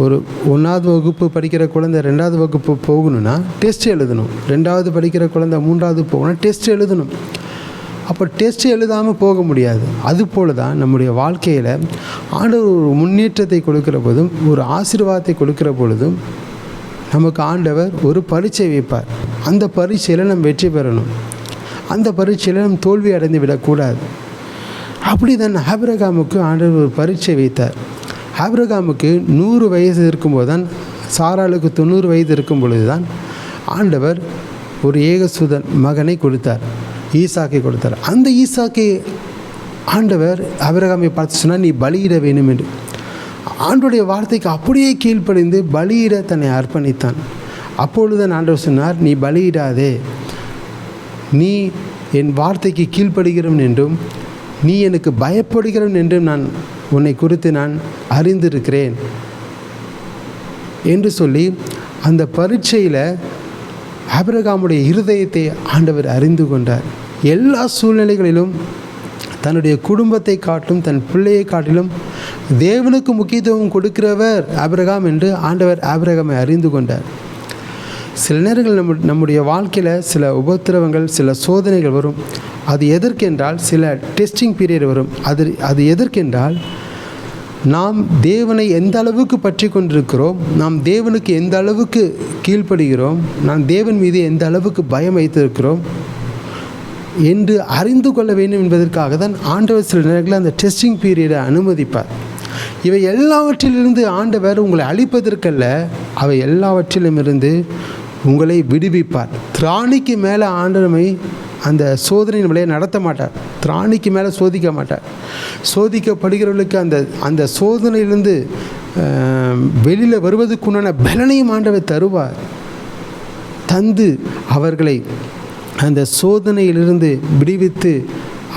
ஒரு 1வது வகுப்பு படிக்கிற குழந்தை 2வது வகுப்பு போகணுன்னா டெஸ்ட் எழுதணும். 2வது படிக்கிற குழந்தை 3வது போகணும்னா டெஸ்ட் எழுதணும். அப்போ டெஸ்ட் எழுதாமல் போக முடியாது. அதுபோல் தான் நம்முடைய வாழ்க்கையில் ஆண்டவர் ஒரு முன்னேற்றத்தை கொடுக்கிற போதும் ஒரு ஆசீர்வாதத்தை கொடுக்கிற பொழுதும் நமக்கு ஆண்டவர் ஒரு பரீட்சை வைப்பார். அந்த பரீட்சையில் நம்ம வெற்றி பெறணும். அந்த பரீட்சையில் நம்ம தோல்வி அடைந்து விடக்கூடாது. அப்படி தான் ஆபிரகாமுக்கு ஆண்டவர் ஒரு பரீட்சை வைத்தார். ஆபிரகாமுக்கு 100 வயது இருக்கும்போது தான், சாராளுக்கு 90 வயது இருக்கும் பொழுது தான் ஆண்டவர் ஒரு ஏகசுதன் மகனை கொடுத்தார், ஈசாக்கை கொடுத்தார். அந்த ஈசாக்கை ஆண்டவர் ஆபிரகாமை பார்த்து சொன்னார், நீ பலியிட வேண்டும் என்று. ஆண்டவருடைய வார்த்தைக்கு அப்படியே கீழ்ப்படிந்து பலியிட தன்னை அர்ப்பணித்தான். அப்பொழுது ஆண்டவர் சொன்னார், நீ பலியிடாதே, நீ என் வார்த்தைக்கு கீழ்ப்படுகிறவன் என்றும் நீ எனக்கு பயப்படுகிறவன் என்றும் நான் உன்னை குறித்து நான் அறிந்திருக்கிறேன் என்று சொல்லி அந்த பரீட்சையில் ஆபிரகாமுடைய இருதயத்தை ஆண்டவர் அறிந்து கொண்டார். எல்லா சூழ்நிலைகளிலும் தன்னுடைய குடும்பத்தை காட்டும் தன் பிள்ளையை காட்டிலும் தேவனுக்கு முக்கியத்துவம் கொடுக்கிறவர் ஆபிரகாம் என்று ஆண்டவர் ஆபிரகாமை அறிந்து கொண்டார். சில நேரங்கள் நம்முடைய வாழ்க்கையில் சில உபத்திரவங்கள், சில சோதனைகள் வரும். அது எதற்கென்றால் சில டெஸ்டிங் பீரியட் வரும். அது எதற்கென்றால் நாம் தேவனை எந்த அளவுக்கு பற்றி கொண்டிருக்கிறோம், நாம் தேவனுக்கு எந்த அளவுக்கு கீழ்ப்படுகிறோம், நாம் தேவன் மீது எந்த அளவுக்கு பயம் வைத்திருக்கிறோம் என்று அறிந்து கொள்ள வேண்டும் என்பதற்காக தான் ஆண்டவர் சில நேரங்களில் அந்த டெஸ்டிங் பீரியடை அனுமதிப்பார். இவை எல்லாவற்றிலிருந்து ஆண்டவர் உங்களை அழிப்பதற்கல்ல, அவை எல்லாவற்றிலும் இருந்து உங்களை விடுவிப்பார். திராணிக்கு மேலே ஆண்டவரை அந்த சோதனையின் விலையை நடத்த மாட்டார். திராணிக்கு மேலே சோதிக்க மாட்டார். சோதிக்கப்படுகிறவர்களுக்கு அந்த சோதனையிலிருந்து வெளியில் வருவதற்குண்டான பலனையும் ஆண்டவர் தருவார். தந்து அவர்களை அந்த சோதனையிலிருந்து விடுவித்து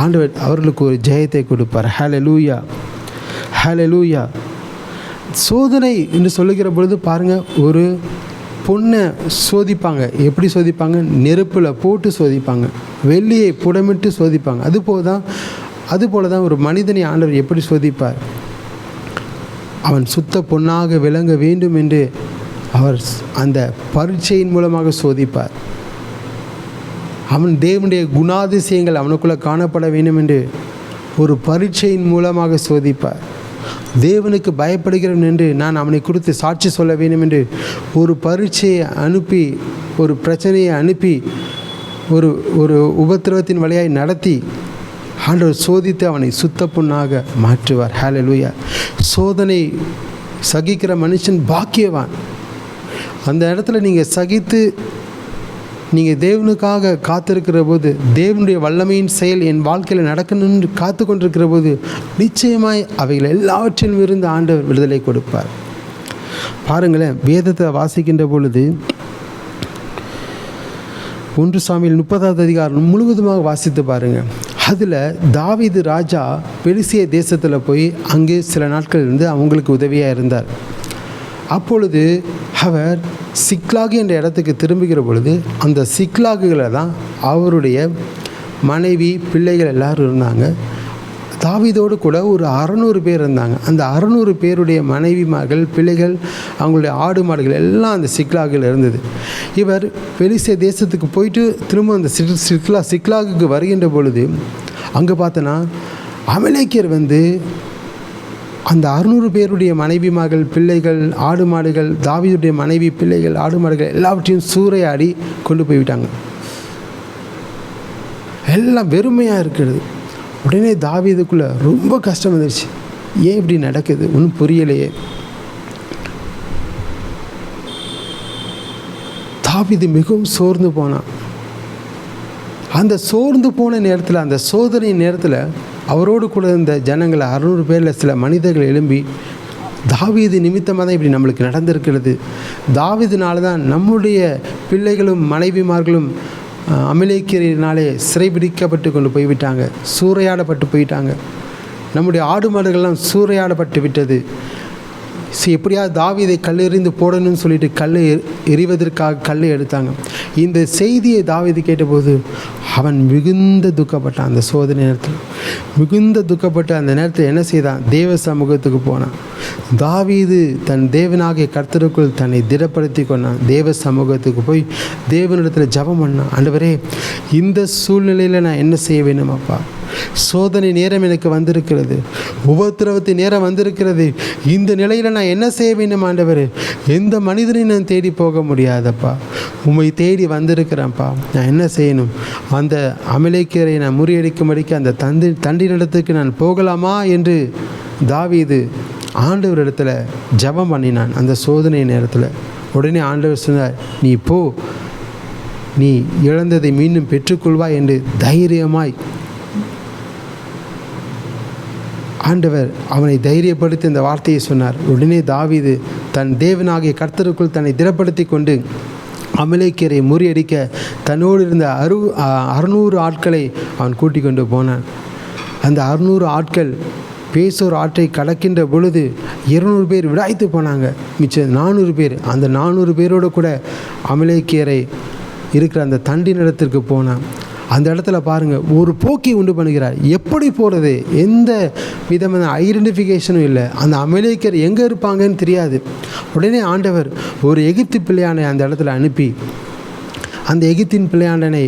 ஆண்டவர் அவர்களுக்கு ஒரு ஜெயத்தை கொடுப்பார். ஹல்லேலூயா, ஹல்லேலூயா. சோதனை என்று சொல்லுகிற பொழுது பாருங்கள், ஒரு பொண்ணை சோதிப்பாங்க. எப்படி சோதிப்பாங்க? நெருப்பில் போட்டு சோதிப்பாங்க, வெள்ளியை புடமிட்டு சோதிப்பாங்க. அதுபோல தான் ஒரு மனிதனை ஆண்டவர் எப்படி சோதிப்பார்? அவன் சுத்த பொன்னாக விளங்க வேண்டும் என்று அவர் அந்த பரீட்சையின் மூலமாக சோதிப்பார். அவன் தேவனுடைய குணாதிசயங்கள் அவனுக்குள்ளே காணப்பட வேண்டும் என்று ஒரு பரீட்சையின் மூலமாக சோதிப்பார். தேவனுக்கு பயப்படுகிறவன் என்று நான் அவனை குறித்து சாட்சி சொல்ல வேண்டும் என்று ஒரு பரீட்சையை அனுப்பி, ஒரு பிரச்சனையை அனுப்பி, ஒரு ஒரு உபத்திரவத்தின் வழியாய் நடத்தி ஆண்டவர் சோதித்து அவனை சுத்த பொண்ணாக மாற்றுவார். ஹல்லேலூயா. சோதனை சகிக்கிற மனுஷன் பாக்கியவான். அந்த இடத்துல நீங்கள் சகித்து நீங்கள் தேவனுக்காக காத்திருக்கிற போது, தேவனுடைய வல்லமையின் செயல் என் வாழ்க்கையில் நடக்கணும்னு காத்து கொண்டிருக்கிற போது நிச்சயமாய் அவைகள் எல்லாவற்றிலும் இருந்து ஆண்டவர் விடுதலை கொடுப்பார். பாருங்களேன், வேதத்தை வாசிக்கின்ற பொழுது 1 சாமுவேல் 30வது அதிகாரம் முழுவதுமாக வாசித்து பாருங்கள். அதில் தாவீது ராஜா பெலிஸ்திய தேசத்தில் போய் அங்கே சில நாட்கள் இருந்து அவங்களுக்கு உதவியாக இருந்தார். அப்பொழுது அவர் சிக்லாகு என்ற இடத்துக்கு திரும்புகிற பொழுது அந்த சிக்லாகுகளில் தான் அவருடைய மனைவி பிள்ளைகள் எல்லோரும் இருந்தாங்க. தாவீதோடு கூட ஒரு 600 பேர் இருந்தாங்க. அந்த 600 பேருடைய மனைவிமார்கள், பிள்ளைகள், அவங்களுடைய ஆடு மாடுகள் எல்லாம் அந்த சிக்லாகில் இருந்தது. இவர் பெலிஸ்திய தேசத்துக்கு போயிட்டு திரும்ப அந்த சிக்லாகுக்கு வருகின்ற பொழுது அங்கே பார்த்தோன்னா அமலேக்கியர் அந்த 600 பேருடைய மனைவிமார்கள், பிள்ளைகள், ஆடு மாடுகள், தாவீதுடைய மனைவி, பிள்ளைகள், ஆடு மாடுகள் எல்லாவற்றையும் சூறையாடி கொண்டு போய்விட்டாங்க. எல்லாம் வெறுமையாக இருக்கிறது. உடனே தாவீதுக்குள்ளே ரொம்ப கஷ்டம் வந்துடுச்சு. ஏன் இப்படி நடக்குது, ஒன்றும் புரியலையே. தாவீது மிகவும் சோர்ந்து போனான். அந்த சோர்ந்து போன நேரத்தில், அந்த சோதனை நேரத்தில் அவரோடு கூட இருந்த ஜனங்களை 600 பேரில் சில மனிதர்கள் எழும்பி, தாவீது நிமித்தமாக தான் இப்படி நம்மளுக்கு நடந்திருக்கிறது, தாவீதுனால தான் நம்முடைய பிள்ளைகளும் மனைவிமார்களும் அமலேக்கியரினாலே சிறைபிடிக்கப்பட்டு கொண்டு போய்விட்டாங்க, சூறையாடப்பட்டு போயிட்டாங்க, நம்முடைய ஆடு மாடுகள்லாம் சூறையாடப்பட்டு விட்டது. எப்படியாவது தாவீதை கல்லெறிந்து போடணும்னு சொல்லிட்டு கல்லை எறிவதற்காக கல்லை எடுத்தாங்க. இந்த செய்தியை தாவீது கேட்டபோது அவன் மிகுந்த துக்கப்பட்டான். அந்த சோதனை நேரத்தில் மிகுந்த துக்கப்பட்டு அந்த நேரத்தில் என்ன செய்தான், தேவ சமூகத்துக்கு போனான். தாவீது தன் தேவனாகிய கர்த்தருக்குள் தன்னை திடப்படுத்தி கொண்டான். தேவ சமூகத்துக்கு போய் தேவனிடத்தில் ஜெபம் பண்ணான். ஆண்டவரே, இந்த சூழ்நிலையில் நான் என்ன செய்ய வேணுமாப்பா, சோதனை நேரம் எனக்கு வந்திருக்கிறது, உபத்திரவத்தின் நேரம் வந்திருக்கிறது, இந்த நிலையில் நான் என்ன செய்ய வேண்டும் ஆண்டவரே, எந்த மனிதனையும் நான் தேடி போக முடியாதப்பா, உம்மை தேடி வந்திருக்கிறேன்ப்பா, நான் என்ன செய்யணும், அந்த அமலேக்கியரை நான் முறியடிக்கும்படிக்கு அந்த தண்டினிடத்துக்கு நான் போகலாமா என்று தாவீது ஆண்டவரிடத்தில் ஜெபம் பண்ணினான். அந்த சோதனை நேரத்தில் உடனே ஆண்டவர் சொன்னார், நீ போ, நீ இழந்ததை மீண்டும் பெற்றுக்கொள்வாய் என்று தைரியமாய் ஆண்டவர் அவனை தைரியப்படுத்தி இந்த வார்த்தையை சொன்னார். உடனே தாவீது தன் தேவனாகிய கர்த்தருக்குள் தன்னை திடப்படுத்தி கொண்டு அமலேக்கியரை முறியடிக்க தன்னோடு இருந்த 600 ஆட்களை அவன் கூட்டிக் கொண்டு போனான். அந்த 600 ஆட்கள் பேசோர் ஆற்றை கடக்கின்ற பொழுது 200 பேர் விடாய்த்து போனாங்க. மிச்சம் 400 பேர், அந்த 400 பேரோடு கூட அமலேக்கியரை இருக்கிற அந்த தண்டினிடத்திற்கு போனான். அந்த இடத்துல பாருங்கள், ஒரு போக்கை உண்டு பண்ணுகிறார். எப்படி போகிறது, எந்த விதமான ஐடென்டிஃபிகேஷனும் இல்லை, அந்த அமலேக்கியர் எங்கே இருப்பாங்கன்னு தெரியாது. உடனே ஆண்டவர் ஒரு எகிப்து பிள்ளையாண்டை அந்த இடத்துல அனுப்பி அந்த எகிப்தின் பிள்ளையாண்டனை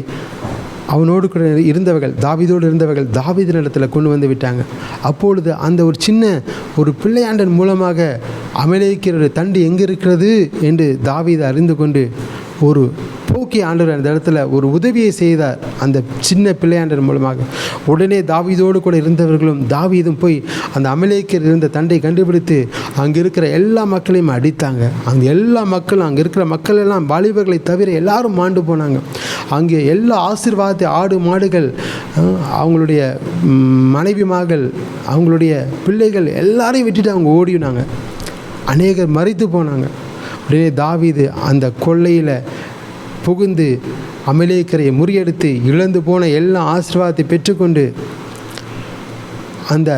அவனோடு கூட இருந்தவர்கள், தாவீதோடு இருந்தவர்கள் தாவீதின் இடத்துல கொண்டு வந்து விட்டாங்க. அப்பொழுது அந்த ஒரு சின்ன ஒரு பிள்ளையாண்டன் மூலமாக அமலேக்கியருடைய தண்டு எங்கே இருக்கிறது என்று தாவீது அறிந்து கொண்டு ஒரு போக்கி ஆண்டவர் அந்த இடத்துல ஒரு உதவியை செய்தார் அந்த சின்ன பிள்ளையாண்டர் மூலமாக. உடனே தாவீதோடு கூட இருந்தவர்களும் தாவீதும் போய் அந்த அமலேக்கியர் இருந்த தண்டை கண்டுபிடித்து அங்கே இருக்கிற எல்லா மக்களையும் அடித்தாங்க. அங்கே எல்லா மக்களும், அங்கே இருக்கிற மக்கள் எல்லாம் வாலிபர்களை தவிர எல்லாரும் மாண்டு போனாங்க. அங்கே எல்லா ஆசீர்வாதத்தை, ஆடு மாடுகள், அவங்களுடைய மனைவிமார்கள், அவங்களுடைய பிள்ளைகள் எல்லாரையும் விட்டுட்டு அவங்க ஓடினாங்க. அநேகர் மரித்து போனாங்க. உடனே தாவீது அந்த கொள்ளையில் புகுந்து அமலேக்கியரை முறியடித்து இழந்து போன எல்லா ஆசீர்வாதத்தை பெற்றுக்கொண்டு அந்த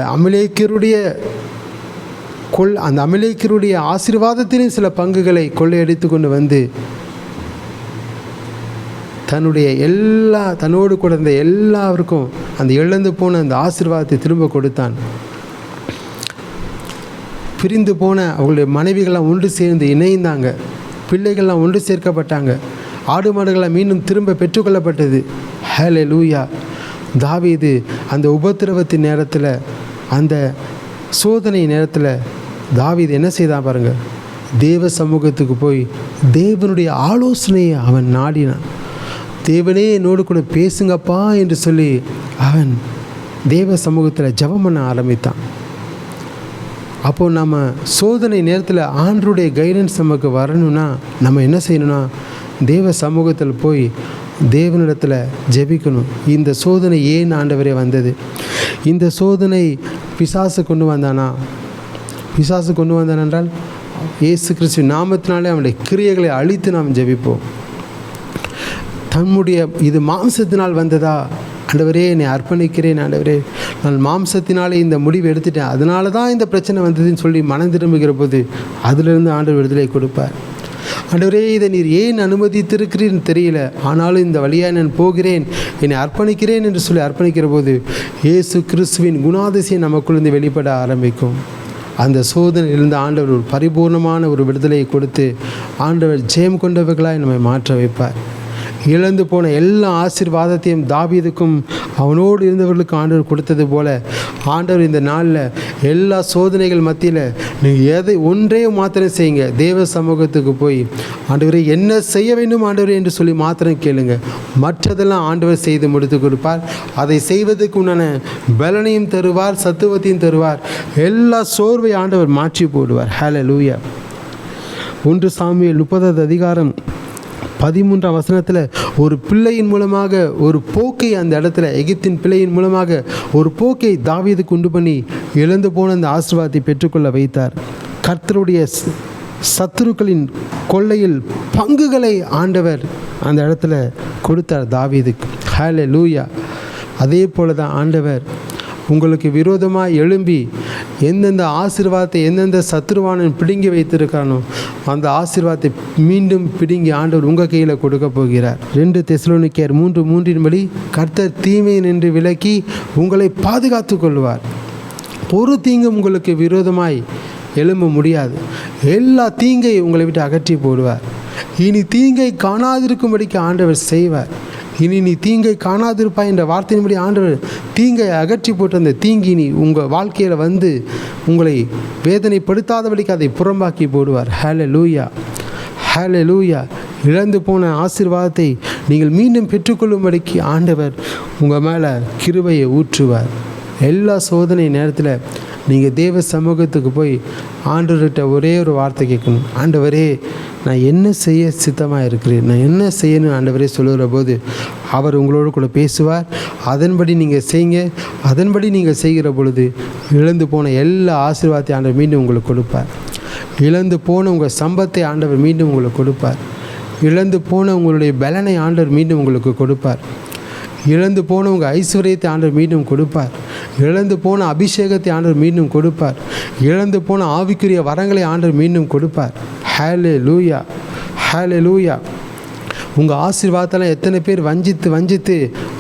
அமலேக்கியருடைய ஆசீர்வாதத்திலும் சில பங்குகளை கொள்ளையடித்து கொண்டு வந்து தன்னோடு கூட இருந்த எல்லாருக்கும் அந்த இழந்து போன அந்த ஆசீர்வாதத்தை திரும்ப கொடுத்தான். பிரிந்து போன அவங்களுடைய மனைவிகள்லாம் ஒன்று சேர்ந்து இணைந்தாங்க, பிள்ளைகள்லாம் ஒன்று சேர்க்கப்பட்டாங்க, ஆடு மாடுகள்லாம் மீண்டும் திரும்ப பெற்றுக்கொள்ளப்பட்டது. ஹல்லேலூயா. தாவீது அந்த உபத்திரவத்தின் நேரத்தில் அந்த சோதனை நேரத்தில் தாவீது என்ன செய்தான் பாருங்கள், தேவ சமூகத்துக்கு போய் தேவனுடைய ஆலோசனையை அவன் நாடினான். தேவனே என்னோடு கூட பேசுங்கப்பா என்று சொல்லி அவன் தேவ சமூகத்தில் ஜெபம் பண்ண ஆரம்பித்தான். அப்போது நம்ம சோதனை நேரத்தில் ஆண்டவருடைய கைடன்ஸ் நமக்கு வரணும்னா நம்ம என்ன செய்யணும்னா தேவ சமூகத்தில் போய் தேவனிடத்தில் ஜெபிக்கணும். இந்த சோதனை ஏன் ஆண்டவரே வந்தது? இந்த சோதனை பிசாசு கொண்டு வந்தானா? பிசாசு கொண்டு வந்தான் என்றால் இயேசு கிறிஸ்து நாமத்தினாலே அவனுடைய கிரியைகளை அழித்து நாம் ஜெபிப்போம். தம்முடைய இது மாம்சத்தினால் வந்ததா? ஆண்டவரே என்னை அர்ப்பணிக்கிறேன், ஆண்டவரே நான் மாம்சத்தினாலே இந்த முடிவு எடுத்துட்டேன், அதனால தான் இந்த பிரச்சனை வந்ததுன்னு சொல்லி மனம் திரும்புகிற போது அதிலிருந்து ஆண்டவர் விடுதலை கொடுப்பார். ஆண்டவரே இதை நீர் ஏன் அனுமதித்திருக்கிறீன்னு தெரியல, ஆனாலும் இந்த வழியாக நான் போகிறேன், என்னை அர்ப்பணிக்கிறேன் என்று சொல்லி அர்ப்பணிக்கிற போது இயேசு கிறிஸ்துவின் குணாதிசயம் நமக்குள்ளேருந்து வெளிப்பட ஆரம்பிக்கும். அந்த சோதனையிலிருந்து ஆண்டவர் ஒரு பரிபூர்ணமான ஒரு விடுதலையை கொடுத்து ஆண்டவர் ஜெயம் கொண்டவர்களாய் நம்மை மாற்ற வைப்பார். இழந்து போன எல்லா ஆசீர்வாதத்தையும் தாவீதுக்கும் அவனோடு இருந்தவர்களுக்கு ஆண்டவர் கொடுத்தது போல ஆண்டவர் இந்த நாளில் எல்லா சோதனைகள் மத்தியில் நீங்கள் ஒன்றே மாத்திரம் செய்யுங்க. தேவ சமூகத்துக்கு போய் ஆண்டவரே என்ன செய்ய வேண்டும் ஆண்டவரே என்று சொல்லி மாத்திரம் கேளுங்க. மற்றதெல்லாம் ஆண்டவர் செய்து முடித்து கொடுப்பார். அதை செய்வதற்கு உண்டான பலனையும் தருவார், சத்துவத்தையும் தருவார். எல்லா சோர்வை ஆண்டவர் மாற்றி போடுவார். ஹல்லேலூயா. 1 சாமுவேல் 30 அதிகாரம் 13ஆம் வசனத்தில் ஒரு பிள்ளையின் மூலமாக ஒரு போக்கை அந்த இடத்துல எகிப்தின் பிள்ளையின் மூலமாக ஒரு போக்கை தாவீதுக்கு உண்டு பண்ணி இழந்து போன அந்த ஆசீர்வாதத்தை பெற்றுக்கொள்ள வைத்தார். கர்த்தருடைய சத்துருக்களின் கொள்ளையில் பங்குகளை ஆண்டவர் அந்த இடத்துல கொடுத்தார் தாவீதுக்கு. ஹல்லேலூயா. அதே போல தான் ஆண்டவர் உங்களுக்கு விரோதமாக எழும்பி எந்தெந்த ஆசீர்வாதத்தை எந்தெந்த சத்துருவானன் பிடுங்கி வைத்திருக்கானோ அந்த ஆசீர்வாதத்தை மீண்டும் பிடுங்கி ஆண்டவர் உங்கள் கையில் கொடுக்க போகிறார். 2 தெசலோனிக்கேயர் 3:3 கர்த்தர் தீமையை நின்று விலக்கி உங்களை பாதுகாத்து கொள்வார். ஒரு தீங்கும் உங்களுக்கு விரோதமாய் எழும்ப முடியாது. எல்லா தீங்கை உங்களை விட்டு அகற்றி போடுவார். இனி தீங்கை காணாதிருக்கும்படிக்கு ஆண்டவர் செய்வார். இனி நீ தீங்கை காணாதிருப்பாய் என்ற வார்த்தையின்படி ஆண்டவர் தீங்கை அகற்றி போட்டு அந்த தீங்கி நீ உங்கள் வாழ்க்கையில் வந்து உங்களை வேதனைப்படுத்தாதபடிக்கு அதை புறம்பாக்கி போடுவார். ஹல்லேலூயா, ஹல்லேலூயா. இழந்து போன ஆசீர்வாதத்தை நீங்கள் மீண்டும் பெற்றுக்கொள்ளும்படிக்கு ஆண்டவர் உங்கள் மேலே கிருபையை ஊற்றுவார். எல்லா சோதனை நேரத்தில் நீங்கள் தேவ சமூகத்துக்கு போய் ஆண்டவர்கிட்ட ஒரே ஒரு வார்த்தை கேட்கணும். ஆண்டவரே நான் என்ன செய்ய சித்தமாக இருக்கிறேன், நான் என்ன செய்யணும் ஆண்டவரே சொல்லுகிற போது அவர் உங்களோடு கூட பேசுவார். அதன்படி நீங்கள் செய்யுங்க. அதன்படி நீங்கள் செய்கிற பொழுது இழந்து போன எல்லா ஆசீர்வாதத்தை ஆண்டவர் மீண்டும் உங்களுக்கு கொடுப்பார். இழந்து போன உங்கள் சம்பத்தை ஆண்டவர் மீண்டும் உங்களுக்கு கொடுப்பார். இழந்து போன உங்களுடைய பலனை ஆண்டவர் மீண்டும் உங்களுக்கு கொடுப்பார். இழந்து போன உங்கள் ஐஸ்வர்யத்தை ஆண்டவர் மீண்டும் கொடுப்பார். இழந்து போன அபிஷேகத்தை ஆண்டவர் மீண்டும் கொடுப்பார். இழந்து போன ஆவிக்குரிய வரங்களை ஆண்டவர் மீண்டும் கொடுப்பார். ஹல்லேலூயா, ஹல்லேலூயா. உங்கள் ஆசீர்வாதத்தெல்லாம் எத்தனை பேர் வஞ்சித்து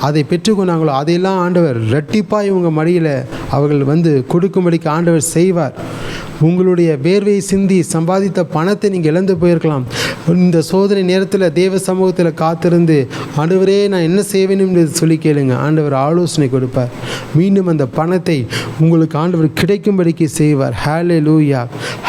அதை பெற்றுக்கொண்டாங்களோ அதையெல்லாம் ஆண்டவர் இரட்டிப்பாய் உங்கள் மடியில் அவர்கள் வந்து கொடுக்கும்படிக்கு ஆண்டவர் செய்வார். உங்களுடைய வேர்வையை சிந்தி சம்பாதித்த பணத்தை நீங்கள் இழந்து போயிருக்கலாம். இந்த சோதனை நேரத்தில் தேவ சமூகத்தில் காத்திருந்து ஆண்டவரே நான் என்ன செய்ய வேண்டும் என்று சொல்லி கேளுங்க. ஆண்டவர் ஆலோசனை கொடுப்பார். மீண்டும் அந்த பணத்தை உங்களுக்கு ஆண்டவர் கிடைக்கும்படிக்கு செய்வார். ஹல்லேலூயா,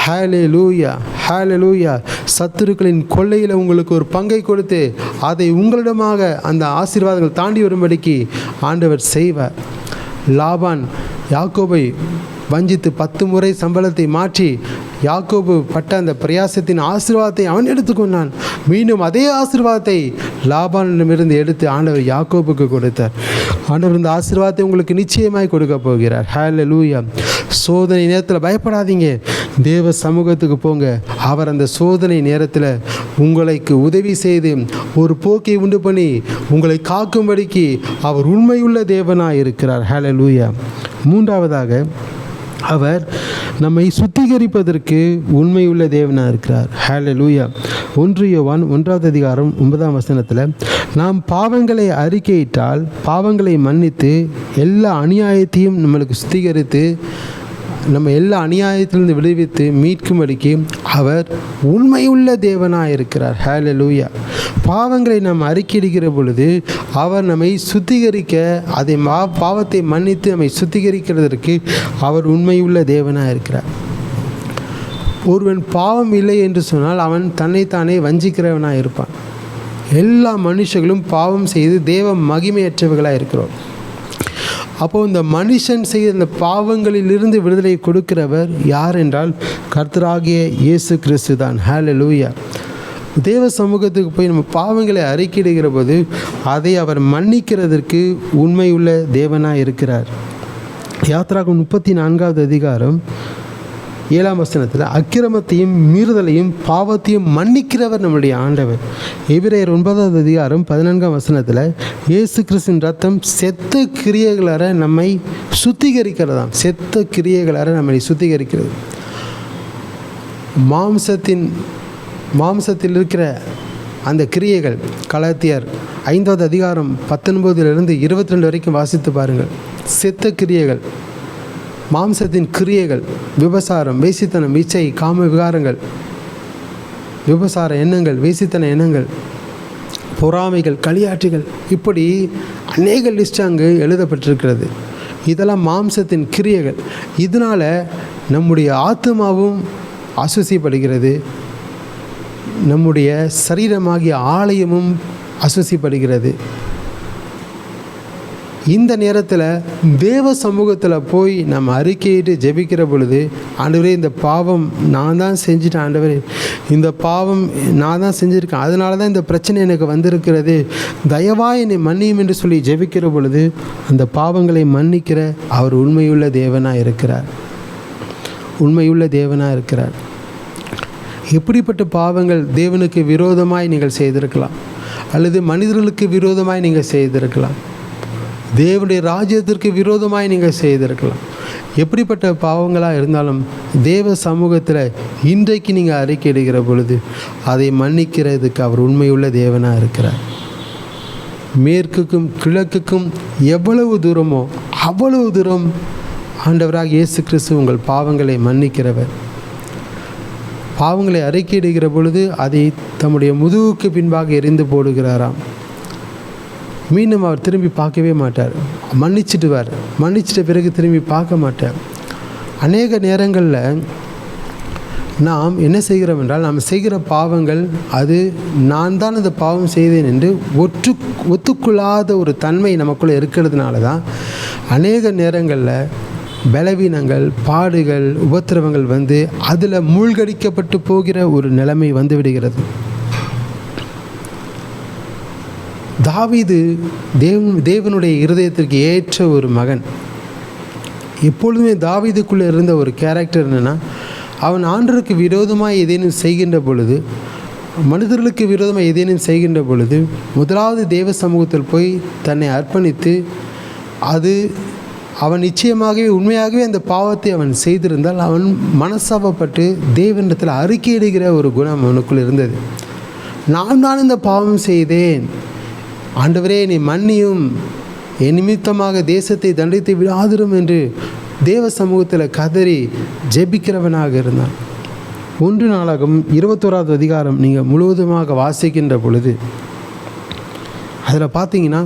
ஹல்லேலூயா, ஹல்லேலூயா. சத்துருக்களின் கொள்ளையில் உங்களுக்கு ஒரு பங்கை கொடுத்து அதை உங்களிடமாக அந்த ஆசீர்வாதங்கள் தாண்டி வரும்படிக்கு ஆண்டவர் செய்வார். லாபான் யாக்கோபை வஞ்சித்து 10 முறை சம்பளத்தை மாற்றி யாக்கோபு பட்ட அந்த பிரயாசத்தின் ஆசீர்வாதத்தை அவன் எடுத்துக்கொண்டான். மீண்டும் அதே ஆசீர்வாதத்தை லாபானிடமிருந்து எடுத்து ஆண்டவர் யாக்கோபுக்கு கொடுத்தார். ஆண்டவர் இந்த ஆசீர்வாதத்தை உங்களுக்கு நிச்சயமாய் கொடுக்க போகிறார். ஹல்லேலூயா. சோதனை நேரத்தில் பயப்படாதீங்க. தேவ சமூகத்துக்கு போங்க. அவர் அந்த சோதனை நேரத்தில் உங்களுக்கு உதவி செய்து ஒரு போக்கை உண்டு பண்ணி உங்களை காக்கும்படிக்கு அவர் உண்மையுள்ள தேவனாய் இருக்கிறார். ஹல்லேலூயா. 3ஆவதாக அவர் நம்மை சுத்திகரிப்பதற்கு உண்மையுள்ள தேவனாக இருக்கிறார். ஹல்லேலூயா. 1 யோவான் 1 அதிகாரம் 9ஆம் வசனத்தில் நாம் பாவங்களை அறிக்கையிட்டால் பாவங்களை மன்னித்து எல்லா அநியாயத்தையும் நம்மளுக்கு சுத்திகரித்து நம்ம எல்லா அநியாயத்திலிருந்து விடுவித்து மீட்கும்படிக்கு அவர் உண்மையுள்ள தேவனாக இருக்கிறார். ஹல்லேலூயா. பாவங்களை நாம் அறிக்கையிடுகிற பொழுது அவர் நம்மை சுத்திகரிக்க, அதை பாவத்தை மன்னித்து நம்மை சுத்திகரிக்கிறதற்கு அவர் உண்மையுள்ள தேவனாக இருக்கிறார். ஒருவன் பாவம் இல்லை என்று சொன்னால் அவன் தன்னைத்தானே வஞ்சிக்கிறவனாக இருப்பான். எல்லா மனுஷர்களும் பாவம் செய்து தேவ மகிமையற்றவர்களாக இருக்கிறோம். அப்போது இந்த மனுஷன் செய்த இந்த பாவங்களிலிருந்து விடுதலை கொடுக்கிறவர் யார் என்றால் கர்த்தராகிய இயேசு கிறிஸ்து தான். ஹல்லேலூயா. தேவ சமூகத்துக்கு போய் நம்ம பாவங்களை அறிக்கையிடுகிற போது அதை அவர் மன்னிக்கிறதற்கு உண்மையுள்ள தேவனாக இருக்கிறார். யாத்ராகமம் 34வது அதிகாரம் 7ஆம் வசனத்தில் அக்கிரமத்தையும் மீறுதலையும் பாவத்தையும் மன்னிக்கிறவர் நம்முடைய ஆண்டவர். எபிரேயர் 9வது அதிகாரம் 14ஆம் வசனத்தில் இயேசு கிறிஸ்துவின் ரத்தம் செத்த கிரியைகளற நம்மை சுத்திகரிக்கிறதாம். செத்த கிரியைகளற நம்மை சுத்திகரிக்கிறது. மாம்சத்தில் இருக்கிற அந்த கிரியைகள் கலாத்தியர் 5வது அதிகாரம் 19லிருந்து 22 வரைக்கும் வாசித்து பாருங்கள். செத்த கிரியைகள், மாம்சத்தின் கிரியைகள், விபசாரம், வேசித்தனம், இச்சை, காம விகாரங்கள், விபசார எண்ணங்கள், வேசித்தன எண்ணங்கள், பொறாமைகள், களியாட்டுகள், இப்படி அநேக லிஸ்ட் அங்கு எழுதப்பட்டிருக்கிறது. இதெல்லாம் மாம்சத்தின் கிரியைகள். இதனால் நம்முடைய ஆத்மாவும் அசுசிப்படுகிறது, நம்முடைய சரீரமாகிய ஆலயமும் அசுசிப்படுகிறது. இந்த நேரத்தில் தேவ சமூகத்தில் போய் நம்ம அறிக்கையிட்டு ஜெபிக்கிற பொழுது, ஆண்டவரே இந்த பாவம் நான் தான் செஞ்சுட்டேன், ஆண்டவரே இந்த பாவம் நான் தான் செஞ்சுருக்கேன், அதனால தான் இந்த பிரச்சனை எனக்கு வந்திருக்கிறது, தயவாய் என்னை மன்னியும் என்று சொல்லி ஜெபிக்கிற பொழுது அந்த பாவங்களை மன்னிக்கிற அவர் உண்மையுள்ள தேவனாக இருக்கிறார். உண்மையுள்ள தேவனாக இருக்கிறார். எப்படிப்பட்ட பாவங்கள் தேவனுக்கு விரோதமாய் நீங்கள் செய்திருக்கலாம், அல்லது மனிதர்களுக்கு விரோதமாய் நீங்கள் செய்திருக்கலாம், தேவனுடைய ராஜ்யத்திற்கு விரோதமாய் நீங்கள் செய்திருக்கலாம். எப்படிப்பட்ட பாவங்களாக இருந்தாலும் தேவ சமூகத்தில் இன்றைக்கு நீங்கள் அறிக்கையிடுகிற பொழுது அதை மன்னிக்கிறதுக்கு அவர் உண்மையுள்ள தேவனாக இருக்கிறார். மேற்குக்கும் கிழக்குக்கும் எவ்வளவு தூரமோ அவ்வளவு தூரம் ஆண்டவராக இயேசு கிறிஸ்து உங்கள் பாவங்களை மன்னிக்கிறவர். பாவங்களை அறிக்கையிடுகிற பொழுது அதை தம்முடைய முதுகுக்கு பின்பாக எரிந்து போடுகிறாராம். மீண்டும் அவர் திரும்பி பார்க்கவே மாட்டார். மன்னிச்சிட்ட பிறகு திரும்பி பார்க்க மாட்டார். அநேக நேரங்களில் நாம் என்ன செய்கிறோம் என்றால், நாம் செய்கிற பாவங்கள் அது நான் தான் அந்த பாவம் செய்தேன் என்று ஒத்துக்கொள்ளாத ஒரு தன்மை நமக்குள்ளே இருக்கிறதுனால தான் அநேக நேரங்களில் பலவீனங்கள், பாடுகள், உபத்திரவங்கள் வந்து அதில் மூழ்கடிக்கப்பட்டு போகிற ஒரு நிலைமை வந்து விடுகிறது. தாவீது தேவனுடைய இருதயத்திற்கு ஏற்ற ஒரு மகன். எப்பொழுதுமே தாவீதுக்குள்ளே இருந்த ஒரு கேரக்டர் என்னென்னா, அவன் ஆண்டவருக்கு விரோதமாக ஏதேனும் செய்கின்ற பொழுது, மனிதர்களுக்கு விரோதமாக ஏதேனும் செய்கின்ற பொழுது முதலாவது தேவ சமூகத்தில் போய் தன்னை அர்ப்பணித்து, அது அவன் நிச்சயமாகவே உண்மையாகவே அந்த பாவத்தை அவன் செய்திருந்தால் அவன் மனசாபப்பட்டு தேவனிடத்தில் அறிக்கையிடுகிற ஒரு குணம் அவனுக்குள் இருந்தது. நான் தான் இந்த பாவம் செய்தேன், ஆண்டவரே நீ மன்னியும், என் நிமித்தமாக தேசத்தை தண்டித்து விடாதிரும் என்று தேவ சமூகத்தில் கதறி ஜெபிக்கிறவனாக இருந்தான். 1 நாளாகமம் 21வது அதிகாரம் நீங்கள் முழுவதுமாக வாசிக்கின்ற பொழுது அதில் பார்த்தீங்கன்னா,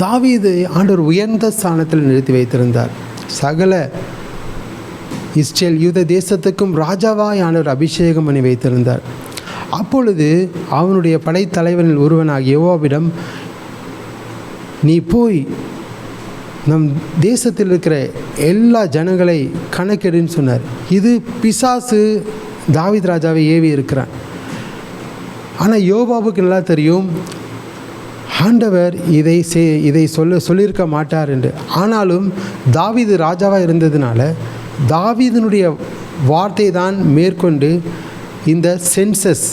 தாவீது ஆண்டவர் உயர்ந்த ஸ்தானத்தில் நிறுத்தி வைத்திருந்தார். சகல இஸ்ரேல் யூத தேசத்துக்கும் ராஜாவாய் ஆண்டவர் அபிஷேகம் பண்ணி வைத்திருந்தார். அப்பொழுது அவனுடைய படைத்தலைவனில் ஒருவனாகிய யோவாபிடம், நீ போய் நம் தேசத்தில் இருக்கிற எல்லா ஜனங்களை கணக்கெடுன்னு சொன்னார். இது பிசாசு தாவீது ராஜாவை ஏவி இருக்கிறான். ஆனால் யோவாபுக்கு நல்லா தெரியும் ஆண்டவர் இதை சொல்லியிருக்க மாட்டார் என்று. ஆனாலும் தாவீது ராஜாவாக இருந்ததுனால தாவீதினுடைய வார்த்தை தான் மேற்கொண்டு இந்த சென்சஸ்,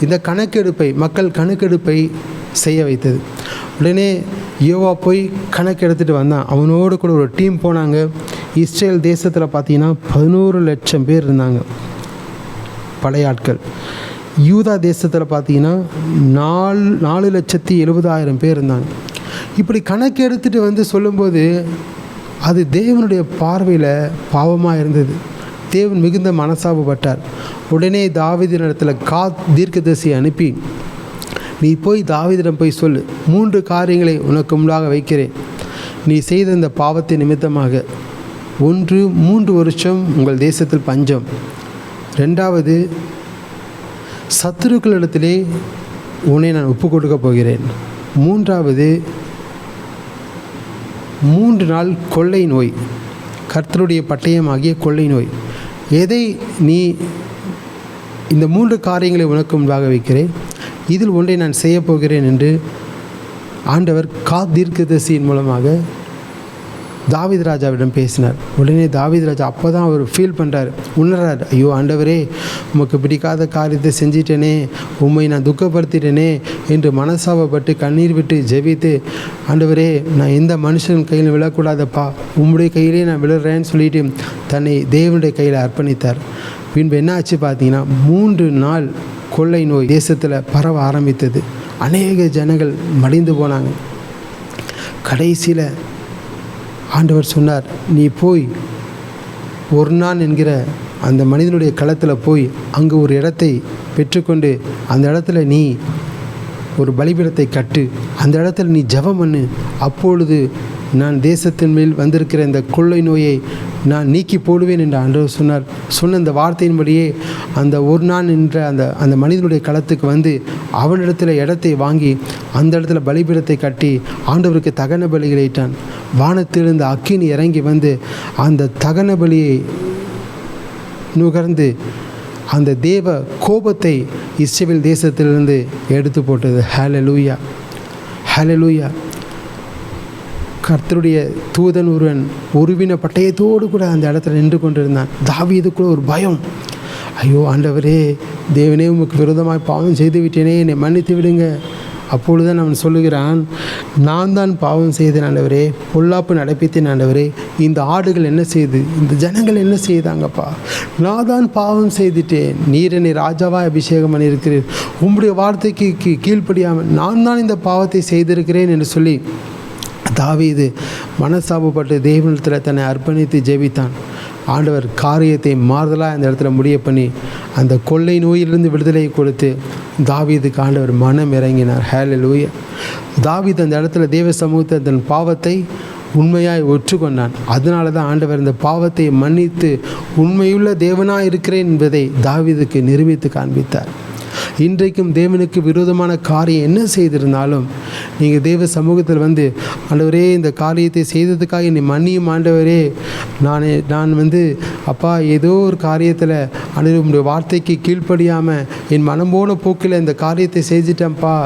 இந்த கணக்கெடுப்பை, மக்கள் கணக்கெடுப்பை செய்ய வைத்தது. உடனே யோவா போய் கணக்கு எடுத்துகிட்டு வந்தான். அவனோடு கூட ஒரு டீம் போனாங்க. இஸ்ரேல் தேசத்தில் பார்த்தீங்கன்னா 11 லட்சம் பேர் இருந்தாங்க படையாட்கள். யூதா தேசத்தில் பார்த்தீங்கன்னா 4,70,000 பேர் இருந்தாங்க. இப்படி கணக்கு எடுத்துகிட்டு வந்து சொல்லும்போது அது தேவனுடைய பார்வையில் பாவமாக இருந்தது. தேவன் மிகுந்த மனசாபப்பட்டார். உடனே தாவீதினிடத்தில் தீர்க்கதரிசியை அனுப்பி, நீ போய் தாவீதிடம் போய் சொல்லு, 3 காரியங்களை உனக்கு முன்பாக வைக்கிறேன். நீ செய்த இந்த பாவத்தை நிமித்தமாக 1, 3 வருஷம் உங்கள் தேசத்தில் பஞ்சம். 2வது, சத்துருக்களிடத்திலே உன்னை நான் ஒப்பு கொடுக்க போகிறேன். 3வது, 3 நாள் கொள்ளை நோய், கர்த்தருடைய பட்டயமாகிய கொள்ளை நோய். எதை நீ இந்த 3 காரியங்களை உனக்கு முன்பாக வைக்கிறேன், இதில் ஒன்றை நான் செய்ய போகிறேன் என்று ஆண்டவர் தீர்க்கதரிசியின் மூலமாக தாவீது ராஜாவிடம் பேசினார். உடனே தாவீது ராஜா அப்போ தான் அவர் ஃபீல் பண்ணுறார், உணர்றார், ஐயோ ஆண்டவரே, உமக்கு பிடிக்காத காரியத்தை செஞ்சிட்டேனே, உம்மை நான் துக்கப்படுத்திட்டேனே என்று மனசாபப்பட்டு கண்ணீர் விட்டு ஜெபித்து, ஆண்டவரே நான் எந்த மனுஷன் கையில் விழக்கூடாதப்பா, உம்முடைய கையிலே நான் விழுறேன்னு சொல்லிட்டு தன்னை தேவனுடைய கையில் அர்ப்பணித்தார். பின்பு என்ன ஆச்சு பார்த்தீங்கன்னா, 3 நாள் கொள்ளை நோய் தேசத்தில் பரவ ஆரம்பித்தது. அநேக ஜனங்கள் மடிந்து போனாங்க. கடைசியில் ஆண்டவர் சொன்னார், நீ போய் ஒர்னான் என்கிற அந்த மனிதனுடைய களத்தில் போய் அங்கே ஒரு இடத்தை பெற்றுக்கொண்டு அந்த இடத்துல நீ ஒரு பலிபீடத்தை கட்டு, அந்த இடத்துல நீ ஜெபம் பண்ணு, அப்பொழுது நான் தேசத்தின் மேல் வந்திருக்கிற இந்த கொள்ளை நோயை நான் நீக்கி போடுவேன் என்று ஆண்டவர் சொன்னார். சொன்ன அந்த வார்த்தையின்படியே அந்த ஒர்னான் என்ற அந்த மனிதனுடைய களத்துக்கு வந்து அவனிடத்தில் இடத்தை வாங்கி அந்த இடத்துல பலிபீடத்தை கட்டி ஆண்டவருக்கு தகன பலிகளை இட்டான். வானத்திலிருந்து அக்கினி இறங்கி வந்து அந்த தகன பலியை நுகர்ந்து அந்த தேவ கோபத்தை இஸ்ரவேல் தேசத்திலிருந்து எடுத்து போட்டது. ஹல்லேலூயா, ஹல்லேலூயா. கர்த்தருடைய தூதன் ஒருவன் உருவின பட்டயத்தோடு கூட அந்த இடத்துல நின்று கொண்டிருந்தான். தாவீதுக்குள்ள ஒரு பயம், ஐயோ ஆண்டவரே, தேவனே, உமக்கு விரோதமாய் பாவம் செய்து விட்டேனே, என்னை மன்னித்து விடுங்க. அப்பொழுதுதான் அவன் சொல்லுகிறான், நான் தான் பாவம் செய்தேன் ஆண்டவரே, பொல்லாப்பு நடப்பித்தேன் ஆண்டவரே, இந்த ஆடுகள் என்ன செய்து, இந்த ஜனங்கள் என்ன செய்தாங்கப்பா, நான் தான் பாவம் செய்துட்டேன், நீர் என்னை ராஜாவாய் அபிஷேகம் பண்ணியிருக்கிறீர், உம்முடைய வார்த்தைக்கு கீழ்ப்படியாமல் நான் தான் இந்த பாவத்தை செய்திருக்கிறேன் என்று சொல்லி தாவீது மனசாபப்பட்டு தேவனிடத்தில் தன்னை அர்ப்பணித்து ஜெபித்தான். ஆண்டவர் காரியத்தை மாறுதலாக அந்த இடத்துல முடிய பண்ணி அந்த கொள்ளை நோயிலிருந்து விடுதலை கொடுத்து தாவீதுக்கு ஆண்டவர் மனம் இறங்கினார். ஹல்லேலூயா. தாவீது அந்த இடத்துல தேவ சமூகத்தை தன் பாவத்தை உண்மையாய் ஒற்றுக்கொண்டான். அதனால தான் ஆண்டவர் இந்த பாவத்தை மன்னித்து உண்மையுள்ள தேவனாய் இருக்கிறேன் என்பதை தாவீதுக்கு நிரூபித்து காண்பித்தார். இன்றைக்கும் தேவனுக்கு விரோதமான காரியம் என்ன செய்திருந்தாலும் நீங்கள் தேவ சமூகத்தில் வந்து, ஆண்டவரே, இந்த காரியத்தை செய்ததுக்காக என்னை மன்னியும் ஆண்டவரே, நான் அப்பா ஏதோ ஒரு காரியத்தில் ஆண்டவரே உங்களுடைய வார்த்தைக்கு கீழ்ப்படியாமல் என் மனம் போன போக்கில் இந்த காரியத்தை செஞ்சிட்டேன்ப்பா,